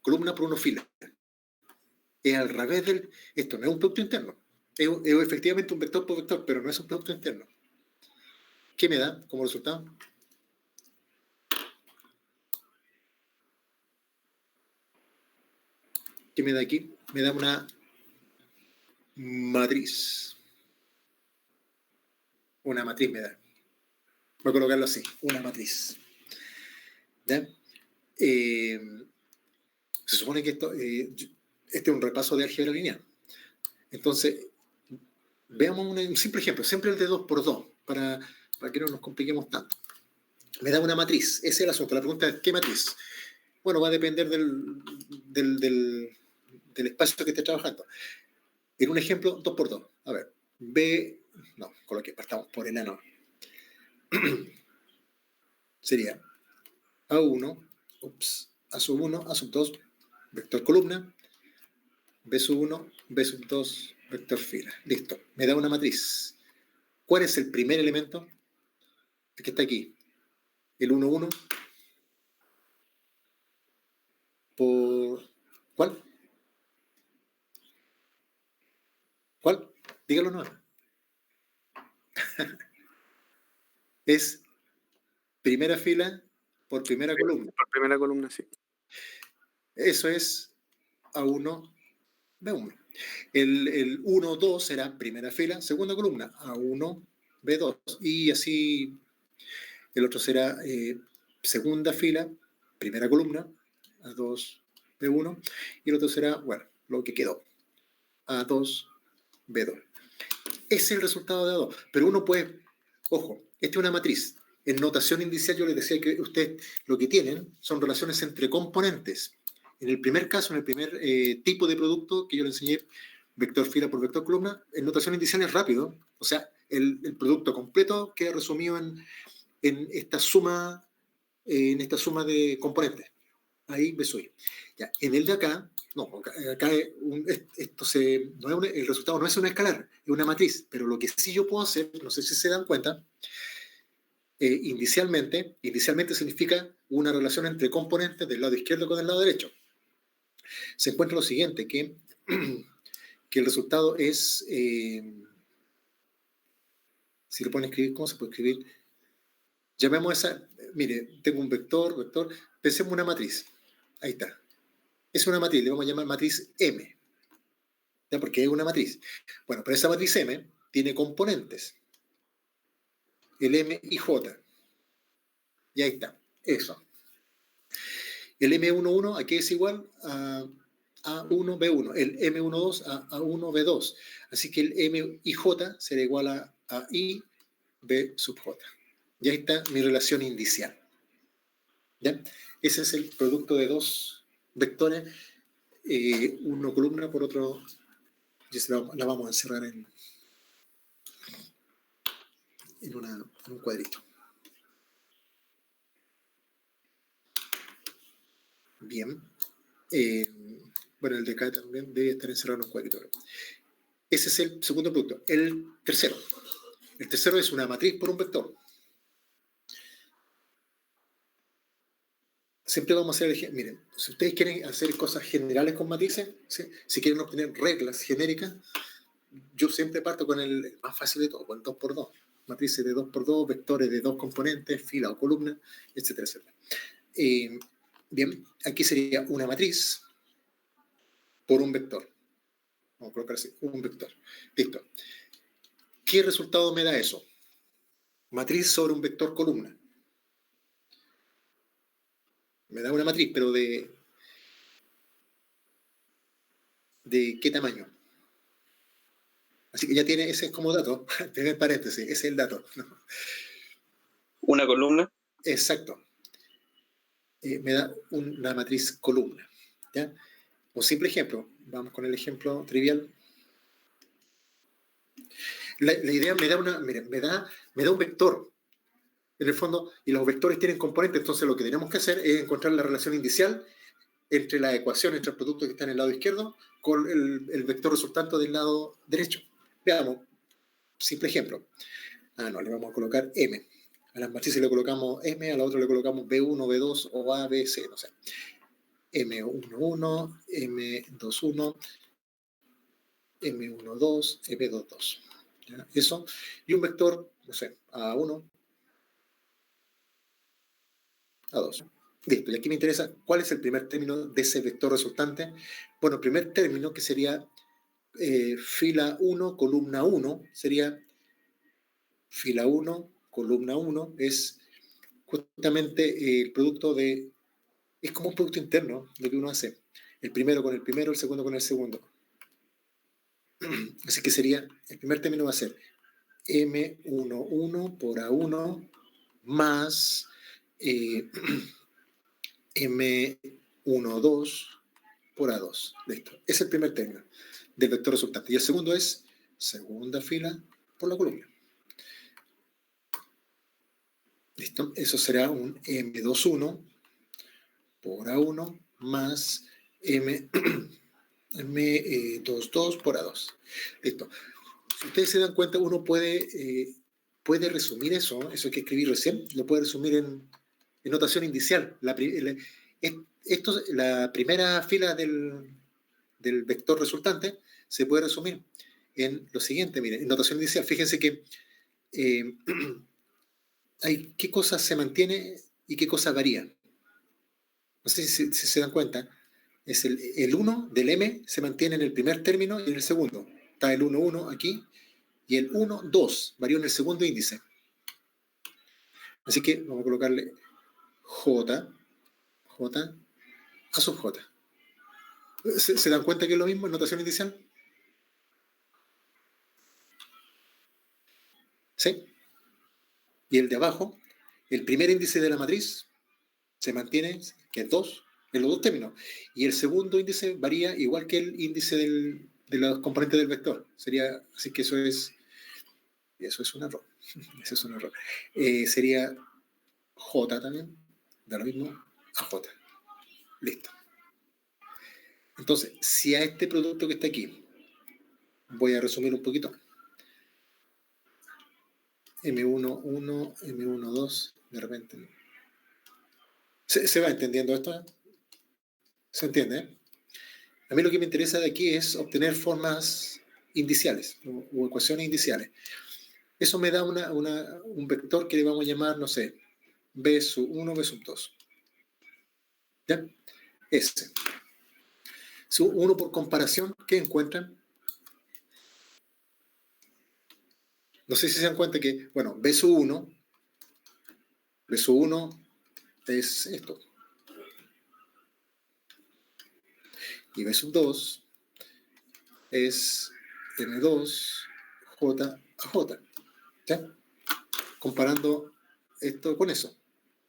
columna por una fila? Es al revés esto no es un producto interno. Es efectivamente un vector por vector, pero no es un producto interno. ¿Qué me da como resultado? ¿Qué me da aquí? Me da una matriz. Una matriz me da. Voy a colocarlo así, una matriz. ¿Ya? Se supone que este es un repaso de álgebra lineal. Entonces, veamos un simple ejemplo, siempre el de 2 por 2, para que no nos compliquemos tanto. Me da una matriz, ese es el asunto. La pregunta es, ¿qué matriz? Bueno, va a depender del espacio que esté trabajando. En un ejemplo, 2 por 2. A ver, partamos por enano. Sería A1, A sub 1, A sub 2, vector columna, B sub 1, B sub 2, vector fila. Listo, me da una matriz. ¿Cuál es el primer elemento? El que está aquí. el 1, 1 por... ¿Cuál? ¿Cuál? Dígalo no. Es primera fila por primera columna. Por primera columna, sí. Eso es A1, B1. El 1, 2 será primera fila, segunda columna, A1, B2. Y así el otro será segunda fila, primera columna, A2, B1. Y el otro será, bueno, lo que quedó, A2, B2. Ese es el resultado de A2. Pero uno puede, ojo, esta es una matriz. En notación indicial yo les decía que ustedes lo que tienen son relaciones entre componentes. En el primer caso, en el primer tipo de producto que yo le enseñé, vector fila por vector columna, en notación indicial es rápido. O sea, el producto completo queda resumido en esta suma de componentes. Ahí me soy. Ya, en el de acá, no, acá el resultado no es una escalar, es una matriz. Pero lo que sí yo puedo hacer, no sé si se dan cuenta, inicialmente significa una relación entre componentes del lado izquierdo con el lado derecho. Se encuentra lo siguiente, que el resultado es, si lo pueden escribir, ¿cómo se puede escribir? Llamemos esa, mire, tengo un vector, pensemos en una matriz. Ahí está. Es una matriz, le vamos a llamar matriz M. ¿Ya? Porque es una matriz. Bueno, pero esa matriz M tiene componentes. El M y J. Y ahí está. Eso. El M11 aquí es igual a A1B1. El M12 a A1B2. Así que el M y J será igual a I B sub J. Y ahí está mi relación indicial. ¿Ya? Ese es el producto de dos vectores, uno columna por otro, y la vamos a encerrar en un cuadrito. Bien. Bueno, el de acá también debe estar encerrado en un cuadrito. Ese es el segundo producto. El tercero es una matriz por un vector. Siempre vamos a hacer, miren, si ustedes quieren hacer cosas generales con matrices, ¿sí? Si quieren obtener reglas genéricas, yo siempre parto con el más fácil de todo, con el 2×2. Matrices de 2×2, vectores de dos componentes, fila o columna, etcétera, etcétera. Bien, aquí sería una matriz por un vector. Vamos a colocar así, un vector. Listo. ¿Qué resultado me da eso? Matriz sobre un vector columna. Me da una matriz, pero ¿de qué tamaño? Así que ya tiene, ese es como dato, tener paréntesis, ese es el dato. Una columna. Exacto. Me da una matriz columna. ¿Ya? Un simple ejemplo, vamos con el ejemplo trivial. La idea me da un vector, en el fondo, y los vectores tienen componentes, entonces lo que tenemos que hacer es encontrar la relación indicial entre la ecuación, entre el producto que está en el lado izquierdo, con el vector resultante del lado derecho. Veamos, simple ejemplo. Le vamos a colocar M. A las matrices le colocamos M, a la otra le colocamos B1, B2 o A, B, C, no sé. M11, M21, M12, M22. ¿Ya? Eso. Y un vector, no sé, A1, A2. Listo. Y aquí me interesa cuál es el primer término de ese vector resultante. Bueno, el primer término, que sería fila 1, columna 1, sería fila 1, columna 1, es justamente el producto de... Es como un producto interno lo que uno hace. El primero con el primero, el segundo con el segundo. Así que sería, el primer término va a ser M11 por A1 más M12 por A2. Listo. Es el primer término del vector resultante. Y el segundo es segunda fila por la columna. Listo. Eso será un M21 por A1 más M22 por A2. Listo. Si ustedes se dan cuenta, uno puede resumir eso que escribí recién, lo puede resumir en es notación indicial. La primera fila del vector resultante se puede resumir en lo siguiente, miren, en notación indicial. Fíjense que hay qué cosa se mantiene y qué cosa varía. No sé si se dan cuenta. Es el 1 del M se mantiene en el primer término y en el segundo. Está el 1, 1 aquí y el 1, 2 varió en el segundo índice. Así que vamos a colocarle J a sub J. ¿Se dan cuenta que es lo mismo en notación inicial? ¿Sí? Y el de abajo, el primer índice de la matriz se mantiene, que es 2, en los dos términos. Y el segundo índice varía igual que el índice de los componentes del vector. Así que eso es un error. Eso es un error. Sería J también, da lo mismo a J. Listo. Entonces, si a este producto que está aquí, voy a resumir un poquito. M1, 1, M1, 2, de repente. ¿Se va entendiendo esto? ¿Se entiende? A mí lo que me interesa de aquí es obtener formas indiciales o ecuaciones indiciales. Eso me da un vector que le vamos a llamar, no sé, B sub 1, B sub 2. ¿Ya? Ese. Uno por comparación, ¿qué encuentran? No sé si se dan cuenta que, bueno, B sub 1 es esto. Y B sub 2 es M2 J a J. ¿Ya? Comparando esto con eso.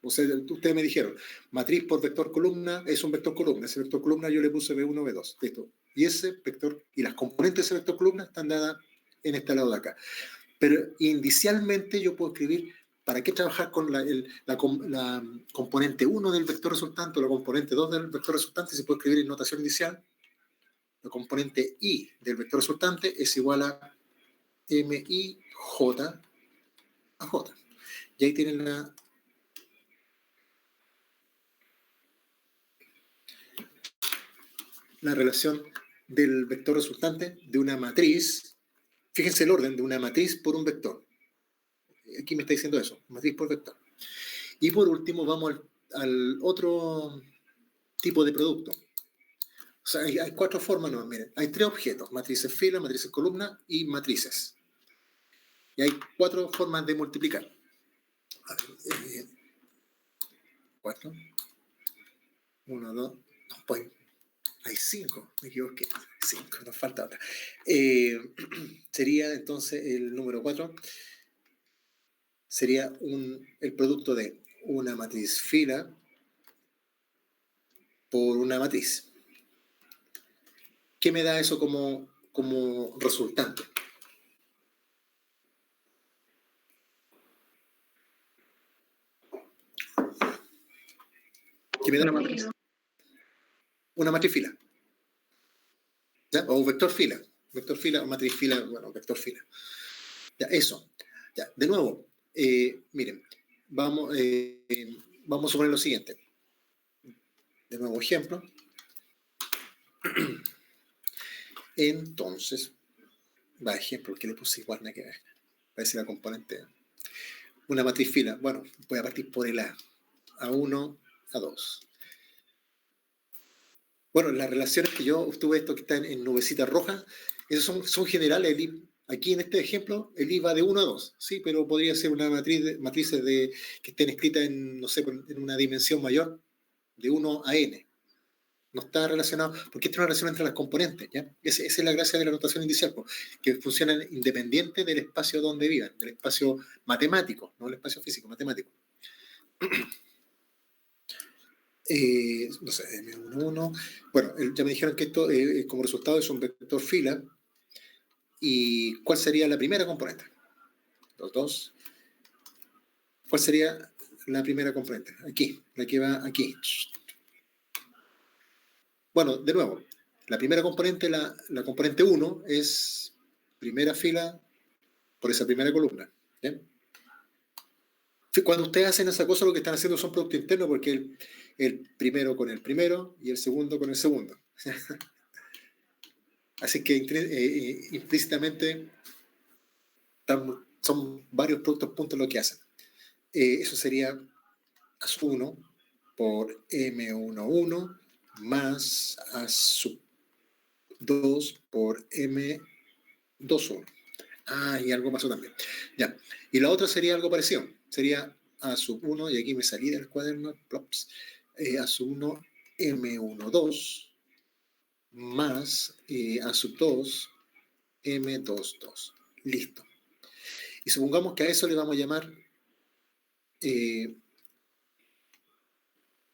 O sea, ustedes me dijeron, matriz por vector columna es un vector columna. Ese vector columna yo le puse B1, B2. Listo. Y ese vector, y las componentes de ese vector columna están dadas en este lado de acá. Pero indicialmente yo puedo escribir, ¿para qué trabajar con la componente 1 del vector resultante o la componente 2 del vector resultante? Se puede escribir en notación inicial. La componente I del vector resultante es igual a MI J a J. Y ahí tienen la relación del vector resultante de una matriz. Fíjense el orden de una matriz por un vector. Aquí me está diciendo eso, matriz por vector. Y por último vamos al otro tipo de producto. O sea, hay 4 formas, no, miren, hay 3 objetos, matrices fila, matrices columna y matrices. Y hay 4 formas de multiplicar. 4. 1, 2, pues hay 5, me equivoqué. 5, nos falta otra. Sería entonces el número 4, sería el producto de una matriz fila por una matriz. ¿Qué me da eso como resultante? ¿Qué me da? Una matriz fila. ¿Ya? O vector fila. Vector fila o matriz fila, bueno, vector fila. Ya, eso. Ya, de nuevo, miren, vamos a suponer lo siguiente. De nuevo ejemplo. Entonces, ejemplo, que le puse igual, nada que ver. Parece la componente. Una matriz fila. Bueno, voy a partir por el A1, A2. Bueno, las relaciones que yo obtuve, esto que está en nubecita roja, esos son generales. Aquí en este ejemplo, el I va de 1 a 2, sí, pero podría ser una matrices que estén escritas en, no sé, en una dimensión mayor, de 1 a n. No está relacionado, porque esta es una relación entre las componentes, ¿ya? Esa es la gracia de la notación inicial, que funcionan independiente del espacio donde vivan, del espacio matemático, no el espacio físico, matemático. No sé, M11. Bueno, ya me dijeron que esto como resultado es un vector fila. ¿Y cuál sería la primera componente? Los dos. ¿Cuál sería la primera componente? Aquí, la que va aquí. Bueno, de nuevo, la primera componente, la componente 1, es primera fila por esa primera columna. ¿Bien? Cuando ustedes hacen esa cosa, lo que están haciendo son producto interno, porque el primero con el primero y el segundo con el segundo. Así que implícitamente son varios productos puntos lo que hacen. Eso sería A sub 1 por M11 más A sub 2 por M21. Y algo pasó también. Ya. Y la otra sería algo parecido. Sería A sub 1, y aquí me salí del cuaderno, plops, A sub 1 M12 más A sub 2 M22. Listo. Y supongamos que a eso le vamos a llamar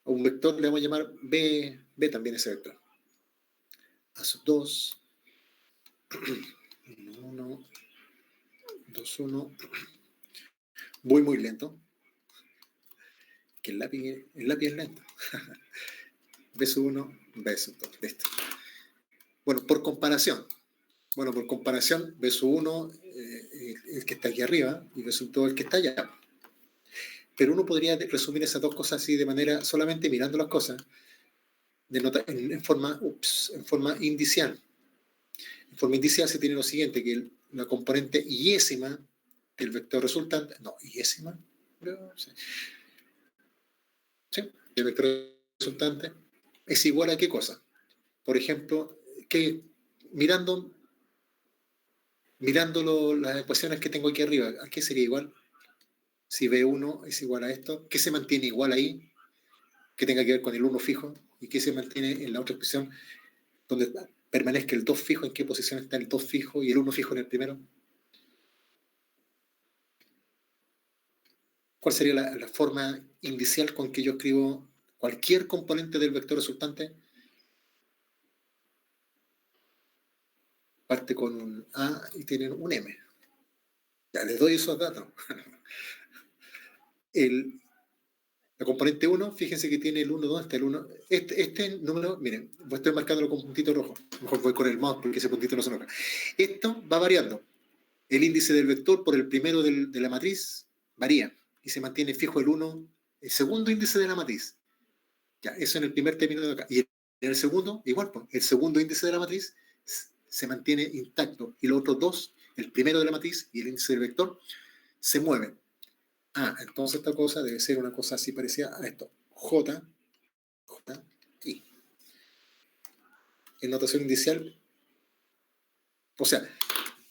a un vector, le vamos a llamar B también ese vector. A sub 2 1 2 1. Voy muy lento, que el lápiz es lento. B sub 1, B sub 2, listo. Bueno, por comparación, B sub 1, el que está aquí arriba, y B sub 2, el que está allá. Pero uno podría resumir esas dos cosas así de manera, solamente mirando las cosas, en forma indicial. En forma indicial se tiene lo siguiente, que la componente iésima del vector resultante, el vector resultante es igual a ¿qué cosa? Por ejemplo, que mirando las ecuaciones que tengo aquí arriba, ¿a qué sería igual? Si B1 es igual a esto, ¿qué se mantiene igual ahí? Que tenga que ver con el 1 fijo, y qué se mantiene en la otra expresión donde permanezca el 2 fijo, ¿en qué posición está el 2 fijo y el 1 fijo en el primero? ¿Cuál sería la forma indicial con que yo escribo cualquier componente del vector resultante? Parte con un A y tienen un M. Ya les doy esos datos. La componente 1, fíjense que tiene el 1, ¿dónde está el 1? Este número, miren, estoy marcándolo con puntito rojo. Mejor voy con el mouse porque ese puntito no se nota. Esto va variando. El índice del vector por el primero de la matriz varía y se mantiene fijo el 1, el segundo índice de la matriz. Ya, eso en el primer término de acá. Y en el segundo, igual, pues, el segundo índice de la matriz se mantiene intacto y los otros dos, el primero de la matriz y el índice del vector, se mueven. Entonces esta cosa debe ser una cosa así parecida a esto. J, I. En notación inicial. O sea,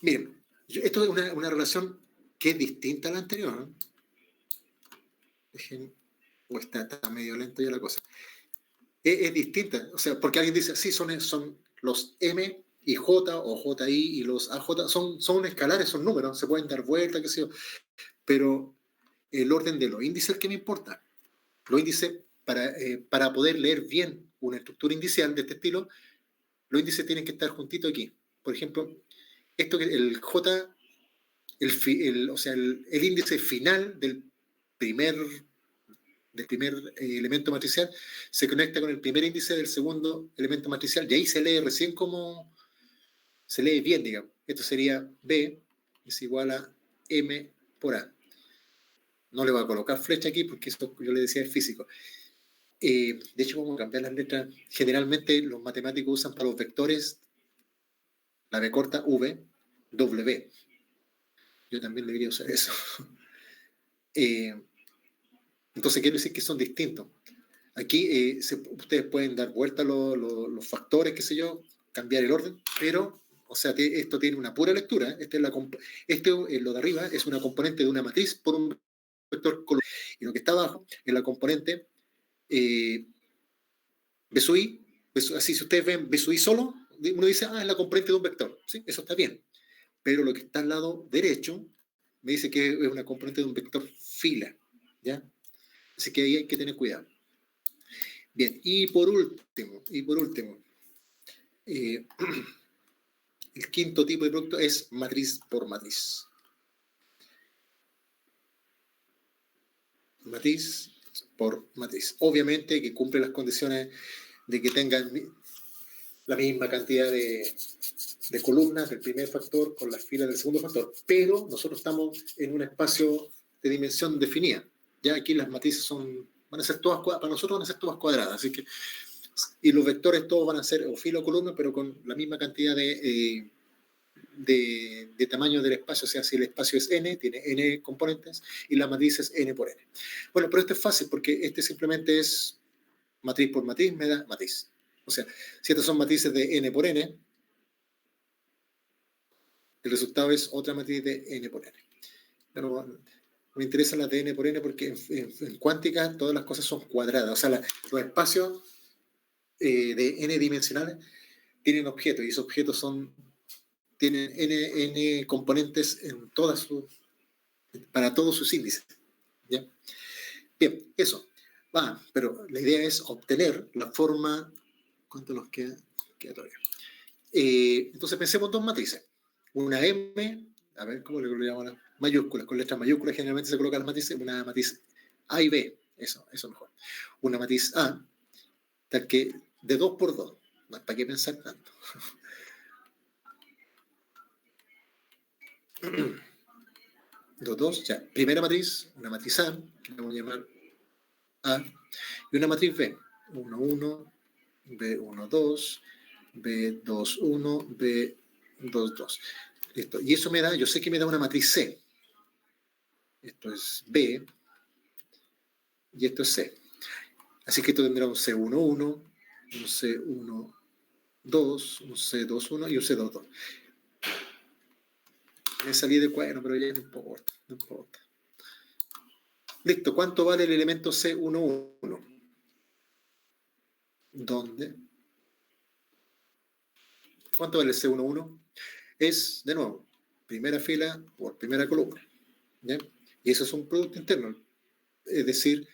miren, esto es una relación que es distinta a la anterior, ¿no? Está medio lento ya la cosa. Es distinta, o sea, porque alguien dice, sí, son los M y J o JI y los AJ, son escalares, son números, se pueden dar vueltas, qué sé yo, pero el orden de los índices es el que me importa. Los índices, para poder leer bien una estructura indicial de este estilo, los índices tienen que estar juntitos aquí. Por ejemplo, esto que el J, el índice final del primer elemento matricial se conecta con el primer índice del segundo elemento matricial y ahí se lee recién como se lee bien, digamos. Esto sería B es igual a M por A. No le voy a colocar flecha aquí porque esto yo le decía es físico. De hecho, vamos a cambiar las letras. Generalmente los matemáticos usan para los vectores la B corta V, W. Yo también debería usar eso. Entonces quiero decir que son distintos. Aquí ustedes pueden dar vuelta los factores, qué sé yo, cambiar el orden, pero, o sea, esto tiene una pura lectura. Lo de arriba es una componente de una matriz por un vector columnar. Y lo que está abajo es la componente B sub I. Así, si ustedes ven B sub I solo, uno dice, es la componente de un vector. ¿Sí? Eso está bien. Pero lo que está al lado derecho me dice que es una componente de un vector fila. ¿Ya? Así que ahí hay que tener cuidado. Bien, y por último, el quinto tipo de producto es matriz por matriz. Matriz por matriz. Obviamente que cumple las condiciones de que tengan la misma cantidad de columnas del primer factor con las filas del segundo factor, pero nosotros estamos en un espacio de dimensión definida. Ya aquí las matrices van a ser todas, para nosotros van a ser todas cuadradas, así que, y los vectores todos van a ser o filo o columna, pero con la misma cantidad de tamaño del espacio, o sea, si el espacio es n, tiene n componentes, y la matriz es n por n. Bueno, pero esto es fácil, porque este simplemente es matriz por matriz, me da matriz. O sea, si estas son matrices de n por n, el resultado es otra matriz de n por n. Pero me interesa la de n por n porque en cuántica todas las cosas son cuadradas, o sea, los espacios de n dimensionales tienen objetos, y esos objetos tienen n componentes para todos sus índices. ¿Ya? Bien, eso. Pero la idea es obtener la forma. ¿Cuánto nos queda? Queda todavía. Entonces pensemos dos matrices. Una M, a ver cómo le llaman, mayúsculas, con letras mayúsculas generalmente se colocan las matrices, una matriz A y B, eso mejor. Una matriz A, tal que de 2 por 2, ¿para qué pensar tanto? Dos, ya. Primera matriz, una matriz A, que vamos a llamar A, y una matriz B, 1, 1, B, 1, 2, B, 2, 1, B, 2, 2. Listo. Y eso yo sé que me da una matriz C. Esto es B y esto es C. Así que esto tendrá un C1, 1, un C1, 2, un C2, 1 y un C2, 2. Me salí de cuaderno, pero ya no importa, no importa. Listo, ¿cuánto vale el elemento C1, 1? ¿Dónde? ¿Cuánto vale el C1, 1? Es, de nuevo, primera fila por primera columna. ¿Ya? Y eso es un producto interno. Es decir,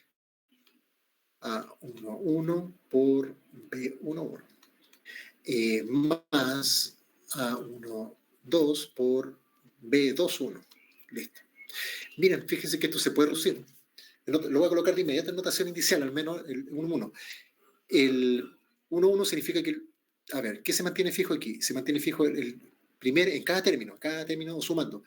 A1, 1 por B1, 1. Más A1, 2 por B2, 1. Listo. Miren, fíjense que esto se puede reducir. Lo voy a colocar de inmediato en notación inicial, al menos el 1, 1. El 1, 1 significa que, a ver, ¿qué se mantiene fijo aquí? Se mantiene fijo en cada término sumando.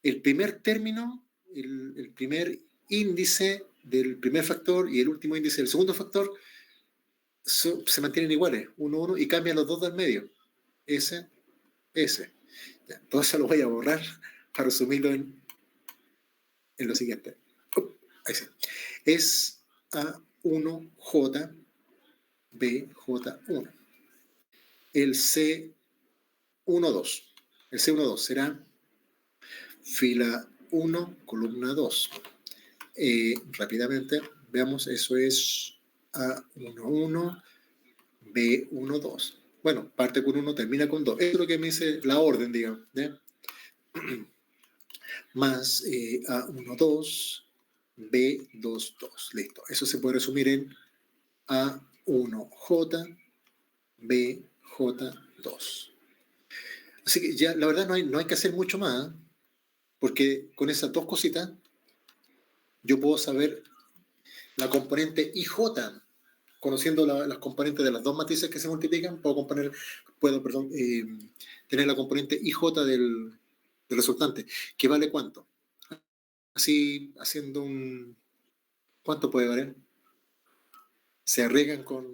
El primer término, el primer índice del primer factor y el último índice del segundo factor se mantienen iguales, 1, 1, y cambian los dos del medio. S, S. Ya, todo eso lo voy a borrar para resumirlo en lo siguiente. Ahí sí. Es A1J, BJ1. El C12. El C12 será fila 1, columna 2. Rápidamente, veamos, eso es A11, B12. Bueno, parte con 1, termina con 2. Eso es lo que me dice la orden, digamos. ¿Ya? Más A12, B22. Listo. Eso se puede resumir en A1J, BJ2. Así que ya, la verdad, no hay que hacer mucho más, porque con esas dos cositas yo puedo saber la componente IJ, conociendo las componentes de las dos matrices que se multiplican, puedo tener la componente IJ del resultante, que vale cuánto. Así, haciendo ¿cuánto puede valer? Se arreglan por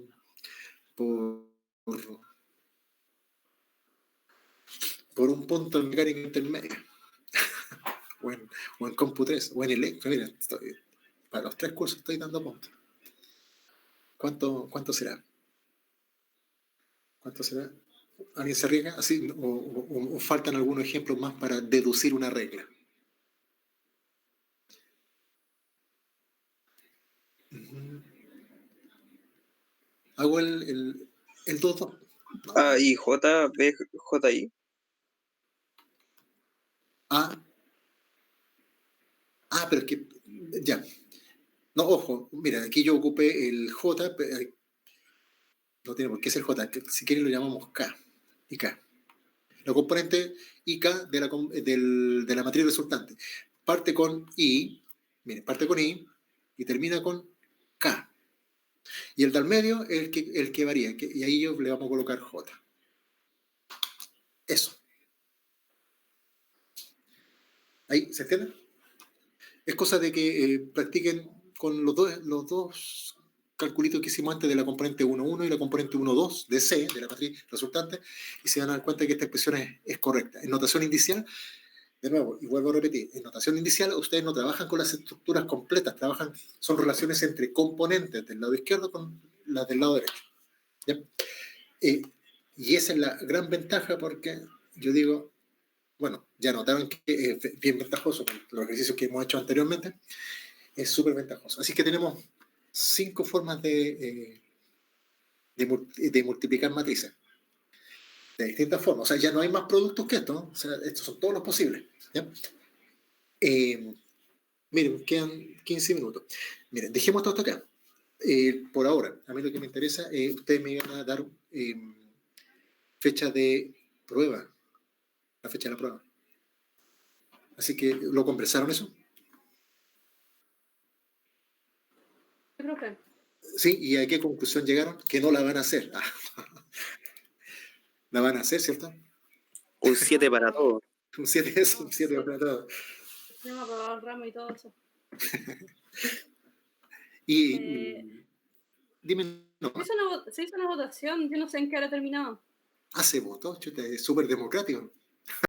un punto en mecánica intermedia, o en Compu 3, o en Electro. Mira, para los 3 cursos estoy dando puntos. ¿Cuánto será? ¿Cuánto será? ¿Alguien se arriesga? Así, o faltan algunos ejemplos más para deducir una regla. Hago el 2-2. ¿No? A, I, J, B, J, I. Pero es que, ya. No, ojo, mira, aquí yo ocupé el J, no tiene por qué ser J, que si quieren lo llamamos K y K. La componente IK de la matriz resultante. Parte con I, miren, parte con I y termina con K. Y el del medio es el que varía, y ahí le vamos a colocar J. Eso. ¿Ahí se entiende? es cosa de que practiquen con los dos calculitos que hicimos antes de la componente 1.1 y la componente 1.2 de C, de la matriz resultante, y se van a dar cuenta que esta expresión es correcta. En notación indicial, de nuevo, y vuelvo a repetir, en notación indicial ustedes no trabajan con las estructuras completas, son relaciones entre componentes del lado izquierdo con las del lado derecho. ¿Ya? Y esa es la gran ventaja porque yo digo, bueno, ya notaron que es bien ventajoso con los ejercicios que hemos hecho anteriormente, es súper ventajoso. Así que tenemos 5 formas de multiplicar matrices, de distintas formas. O sea, ya no hay más productos que esto, ¿no? O sea, estos son todos los posibles. ¿Ya? Miren, quedan 15 minutos. Miren, dejemos todo esto acá. Por ahora, a mí lo que me interesa, ustedes me van a dar fecha de prueba, la fecha de la prueba. Así que, ¿lo conversaron eso? Yo creo que Sí, ¿y a qué conclusión llegaron? Que no la van a hacer. La van a hacer, ¿cierto? Un 7 para todos. Un 7 es un 7 para todo. tenemos aprobado el ramo y todo eso. Y dime, no, Se hizo una votación, yo no sé en qué hora terminado. hace voto, chuta, es súper democrático.